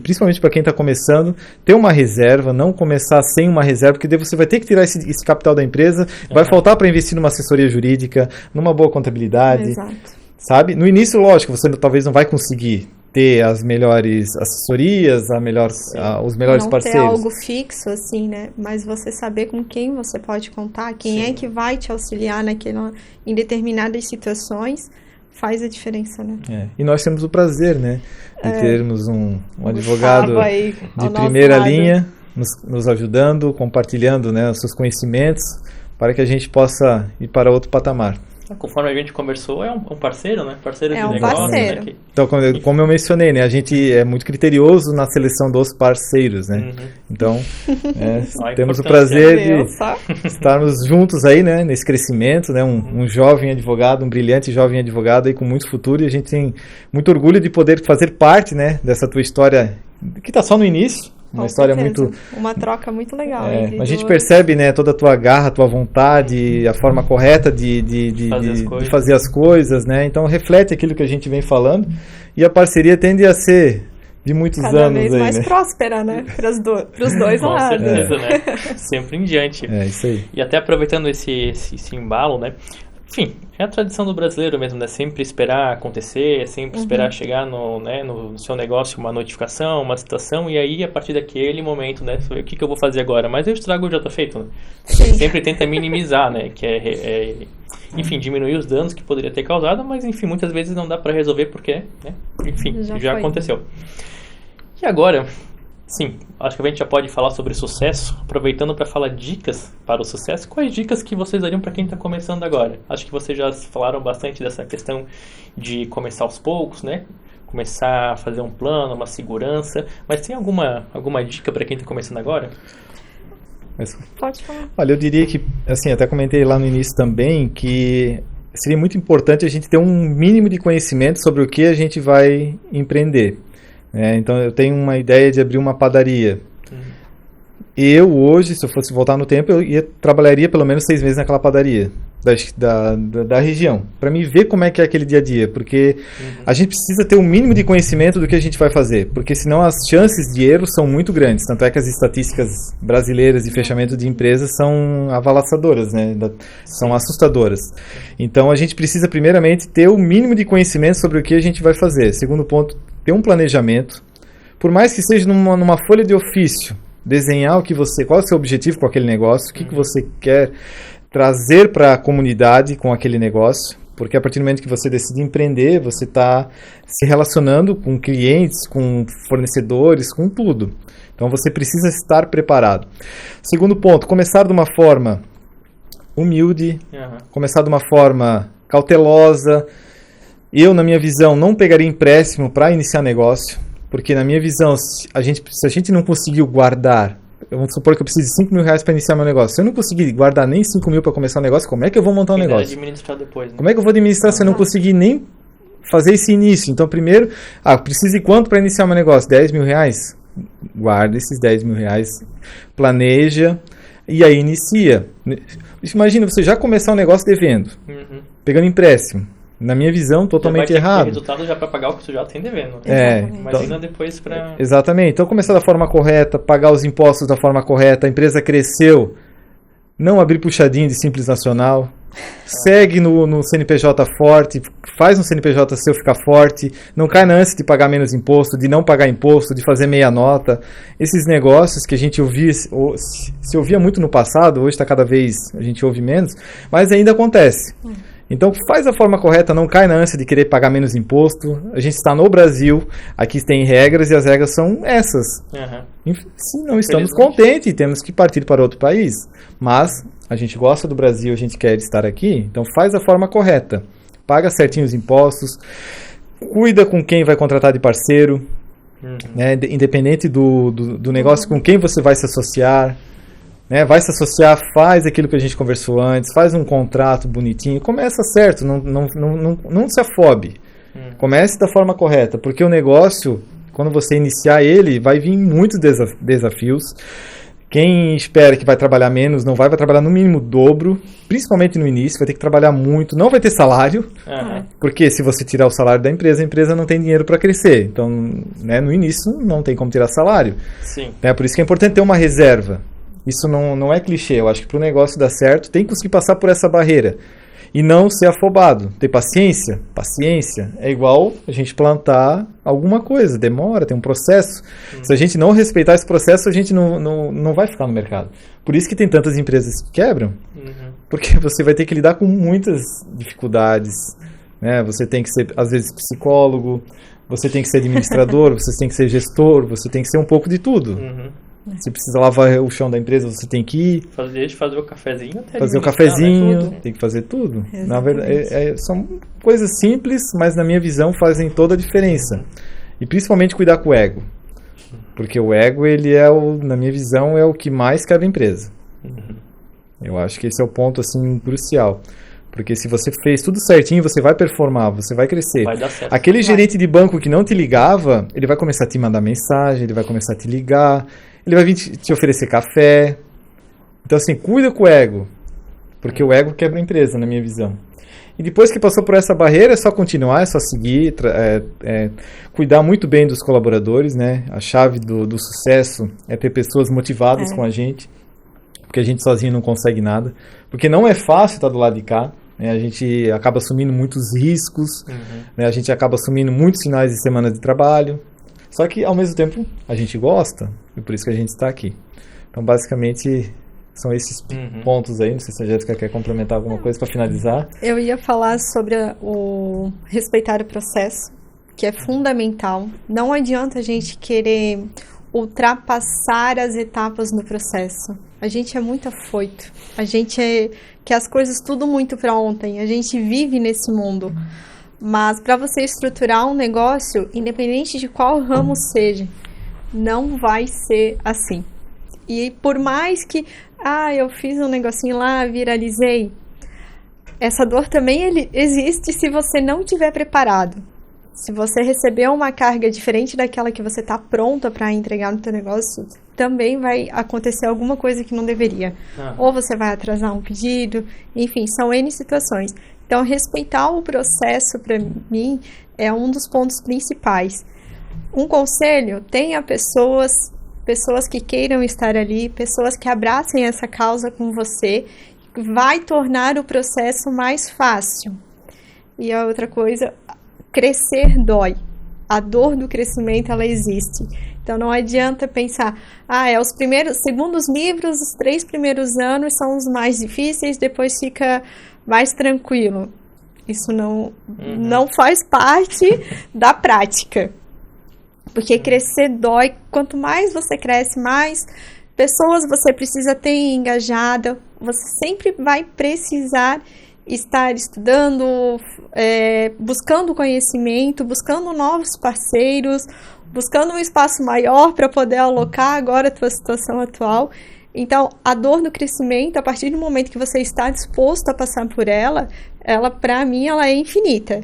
principalmente para quem está começando, ter uma reserva, não começar sem uma reserva, porque daí você vai ter que tirar esse capital da empresa, vai faltar para investir numa assessoria jurídica, numa boa contabilidade, sabe? No início, lógico, você talvez não vai conseguir ter as melhores assessorias, os melhores não parceiros. Não ter algo fixo, assim, né? Mas você saber com quem você pode contar, quem é que vai te auxiliar em determinadas situações, faz a diferença, né? E nós temos o prazer, né? De termos um advogado de primeira linha nos ajudando, compartilhando, né, os seus conhecimentos para que a gente possa ir para outro patamar. Conforme a gente conversou, é um parceiro, né? Parceiro de negócio. Parceiro. Né? Então, como eu mencionei, né? A gente é muito criterioso na seleção dos parceiros, né? Então, temos o prazer de estarmos juntos aí, né? Nesse crescimento, né? Um jovem advogado, um brilhante jovem advogado aí com muito futuro, e a gente tem muito orgulho de poder fazer parte, né? Dessa tua história, que está só no início. Uma história muito... Uma troca muito legal. A gente percebe, né, toda a tua garra, a tua vontade, a forma correta de fazer as coisas, né? Então reflete aquilo que a gente vem falando, e a parceria tende a ser de muitos anos. Cada vez aí, mais né? próspera, né? Para os dois lados. Com certeza, né? Sempre em diante. Isso aí. E até aproveitando esse embalo, né? Enfim, é a tradição do brasileiro mesmo, né? Sempre esperar acontecer, sempre esperar chegar no seu negócio uma notificação, uma situação, e aí, a partir daquele momento, né? O que eu vou fazer agora? Mas o estrago já está feito, né? Sempre tenta minimizar, né? Que enfim, diminuir os danos que poderia ter causado, mas, enfim, muitas vezes não dá para resolver porque, né? Enfim, já aconteceu. E agora... Sim, acho que a gente já pode falar sobre sucesso, aproveitando para falar dicas para o sucesso. Quais dicas que vocês dariam para quem está começando agora? Acho que vocês já falaram bastante dessa questão de começar aos poucos, né? Começar a fazer um plano, uma segurança. Mas tem alguma dica para quem está começando agora? Pode falar. Olha, eu diria que, assim, até comentei lá no início também, que seria muito importante a gente ter um mínimo de conhecimento sobre o que a gente vai empreender. Então eu tenho uma ideia de abrir uma padaria. Eu hoje, se eu fosse voltar no tempo, eu trabalharia pelo menos 6 meses naquela padaria da região, para mim ver como é que é aquele dia a dia, porque a gente precisa ter um mínimo de conhecimento do que a gente vai fazer, porque senão as chances de erro são muito grandes. Tanto é que as estatísticas brasileiras de fechamento de empresas são avalaçadoras, né? São assustadoras. Então a gente precisa primeiramente ter o mínimo de conhecimento sobre o que a gente vai fazer. Segundo ponto, ter um planejamento, por mais que seja numa folha de ofício, desenhar qual é o seu objetivo com aquele negócio, o que você quer trazer para a comunidade com aquele negócio, porque a partir do momento que você decide empreender, você está se relacionando com clientes, com fornecedores, com tudo. Então você precisa estar preparado. Segundo ponto, começar de uma forma humilde, começar de uma forma cautelosa. Eu, na minha visão, não pegaria empréstimo para iniciar negócio, porque na minha visão, se a gente não conseguiu guardar, vamos supor que eu preciso de R$5.000 para iniciar meu negócio. Se eu não conseguir guardar nem 5.000 para começar um negócio, como é que eu vou montar um negócio? Administrar depois, né? Como é que eu vou administrar se eu não conseguir nem fazer esse início? Então, primeiro, preciso de quanto para iniciar meu negócio? R$10.000? Guarda esses R$10.000, planeja e aí inicia. Imagina você já começar um negócio devendo, pegando empréstimo. Na minha visão, totalmente errado. Resultado já para pagar o que você já tem devendo. Imagina então, depois para... Exatamente. Então, começar da forma correta, pagar os impostos da forma correta, a empresa cresceu, não abrir puxadinho de Simples Nacional, segue no CNPJ forte, faz um CNPJ seu ficar forte, não cai na ânsia de pagar menos imposto, de não pagar imposto, de fazer meia nota. Esses negócios que a gente se ouvia muito no passado, hoje cada vez a gente ouve menos, mas ainda acontece. Então faz a forma correta, não cai na ânsia de querer pagar menos imposto. A gente está no Brasil, aqui tem regras e as regras são essas. Se não estamos contentes, temos que partir para outro país. Mas a gente gosta do Brasil, a gente quer estar aqui, então faz a forma correta. Paga certinho os impostos, cuida com quem vai contratar de parceiro, né, independente do negócio, com quem você vai se associar. Vai se associar, faz aquilo que a gente conversou antes, faz um contrato bonitinho, começa certo, não se afobe. Comece da forma correta, porque o negócio, quando você iniciar ele, vai vir muitos desafios. Quem espera que vai trabalhar menos, não vai trabalhar no mínimo o dobro, principalmente no início, vai ter que trabalhar muito, não vai ter salário, porque se você tirar o salário da empresa, a empresa não tem dinheiro para crescer. Então, no início, não tem como tirar salário. Sim. Por isso que é importante ter uma reserva. Isso não é clichê, eu acho que para o negócio dar certo, tem que conseguir passar por essa barreira. E não ser afobado. Ter paciência? Paciência é igual a gente plantar alguma coisa. Demora, tem um processo. Se a gente não respeitar esse processo, a gente não vai ficar no mercado. Por isso que tem tantas empresas que quebram. Porque você vai ter que lidar com muitas dificuldades. Né? Você tem que ser, às vezes, psicólogo, você tem que ser administrador, você tem que ser gestor, você tem que ser um pouco de tudo. Se precisa lavar o chão da empresa, você tem que ir. Fazer o cafezinho até fazer o cafezinho, tem que fazer tudo. Na verdade, são coisas simples, mas na minha visão fazem toda a diferença. E principalmente cuidar com o ego. Porque o ego, ele na minha visão, é o que mais quebra a empresa. Eu acho que esse é o ponto assim crucial. Porque se você fez tudo certinho, você vai performar, você vai crescer. Vai dar certo. Aquele gerente de banco que não te ligava, ele vai começar a te mandar mensagem, ele vai começar a te ligar, ele vai vir te oferecer café. Então, assim, cuida com o ego. Porque o ego quebra a empresa, na minha visão. E depois que passou por essa barreira, é só continuar, é só seguir, cuidar muito bem dos colaboradores, né? A chave do sucesso é ter pessoas motivadas com a gente. Porque a gente sozinho não consegue nada. Porque não é fácil estar do lado de cá. Né? A gente acaba assumindo muitos riscos. Né? A gente acaba assumindo muitos finais de semana de trabalho. Só que, ao mesmo tempo, a gente gosta. E por isso que a gente está aqui. Então, basicamente, são esses pontos aí. Não sei se a Jéssica quer complementar alguma coisa para finalizar. Eu ia falar sobre o respeitar o processo, que é fundamental. Não adianta a gente querer ultrapassar as etapas no processo. A gente é muito afoito. A gente quer as coisas tudo muito para ontem. A gente vive nesse mundo. Mas para você estruturar um negócio, independente de qual ramo seja, não vai ser assim. E por mais que, eu fiz um negocinho lá, viralizei, essa dor também existe se você não estiver preparado. Se você receber uma carga diferente daquela que você está pronta para entregar no teu negócio, também vai acontecer alguma coisa que não deveria. Ou você vai atrasar um pedido, enfim, são N situações. Então, respeitar o processo, para mim, é um dos pontos principais. Um conselho, tenha pessoas que queiram estar ali, pessoas que abracem essa causa com você, vai tornar o processo mais fácil. E a outra coisa, crescer dói. A dor do crescimento, ela existe. Então, não adianta pensar, segundo os livros, os 3 primeiros anos são os mais difíceis, depois fica mais tranquilo. Isso não faz parte da prática. Porque crescer dói. Quanto mais você cresce, mais pessoas você precisa ter engajada. Você sempre vai precisar estar estudando, buscando conhecimento, buscando novos parceiros, buscando um espaço maior para poder alocar agora a tua situação atual. Então, a dor do crescimento, a partir do momento que você está disposto a passar por ela, para mim, ela é infinita.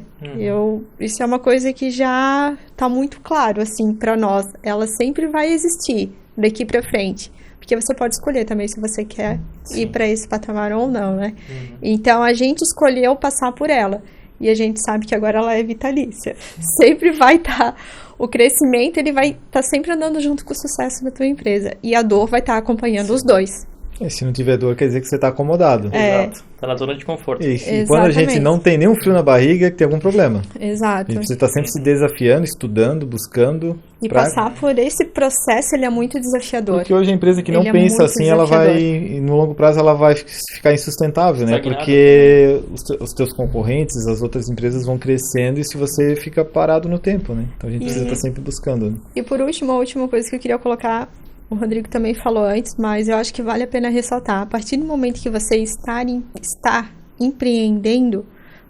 Isso é uma coisa que já está muito claro, assim, para nós. Ela sempre vai existir daqui para frente. Porque você pode escolher também se você quer ir para esse patamar ou não, né? Então, a gente escolheu passar por ela. E a gente sabe que agora ela é vitalícia. Sempre vai estar... O crescimento, ele vai estar sempre andando junto com o sucesso da tua empresa. E a dor vai estar acompanhando os dois. E se não tiver dor, quer dizer que você está acomodado. Exato. Está na zona de conforto. E quando a gente não tem nenhum frio na barriga, tem algum problema. Exato. A gente precisa estar sempre se desafiando, estudando, buscando. E passar por esse processo, ele é muito desafiador. Porque hoje a empresa que não pensa assim, ela vai, no longo prazo, ela vai ficar insustentável, né? Porque os teus concorrentes, as outras empresas vão crescendo e se você fica parado no tempo, né? Então a gente precisa estar sempre buscando. Né? E por último, a última coisa que eu queria colocar, o Rodrigo também falou antes, mas eu acho que vale a pena ressaltar. A partir do momento que você está empreendendo,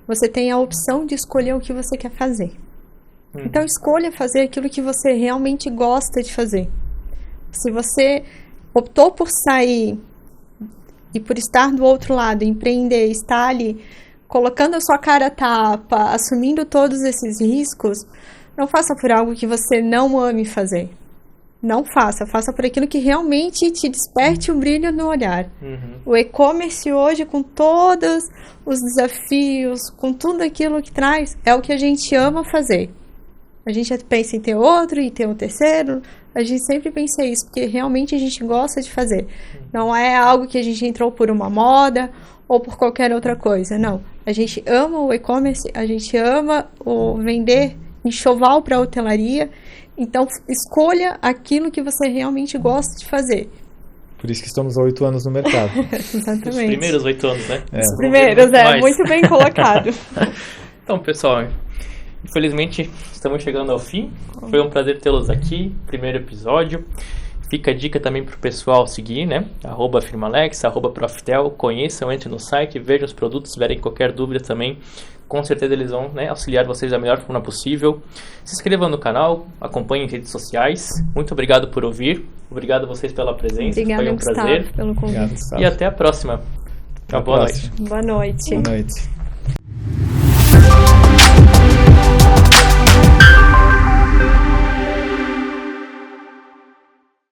você tem a opção de escolher o que você quer fazer. Então, escolha fazer aquilo que você realmente gosta de fazer. Se você optou por sair e por estar do outro lado, empreender, estar ali, colocando a sua cara a tapa, assumindo todos esses riscos, não faça por algo que você não ame fazer. Não faça por aquilo que realmente te desperte o brilho no olhar. O e-commerce hoje, com todos os desafios, com tudo aquilo que traz, é o que a gente ama fazer. A gente pensa em ter outro e ter um terceiro. A gente sempre pensa isso, porque realmente a gente gosta de fazer. Não é algo que a gente entrou por uma moda ou por qualquer outra coisa. Não, a gente ama o e-commerce, a gente ama o vender enxoval para hotelaria, então escolha aquilo que você realmente gosta de fazer. Por isso que estamos há 8 anos no mercado. Exatamente. Os primeiros 8 anos, né? Os primeiros, muito bem colocado. Então, pessoal, infelizmente estamos chegando ao fim. Foi um prazer tê-los aqui, primeiro episódio. Fica a dica também para o pessoal seguir, né? @firmalex, @proftel, conheçam, entrem no site, vejam os produtos, se tiverem qualquer dúvida também, com certeza eles vão, né, auxiliar vocês da melhor forma possível. Se inscrevam no canal, acompanhem em redes sociais. Muito obrigado por ouvir, obrigado a vocês pela presença, Obrigada, foi um prazer. Gustavo, pelo convite. Obrigado, Gustavo. E até a próxima. Tchau, boa noite. Boa noite. Boa noite.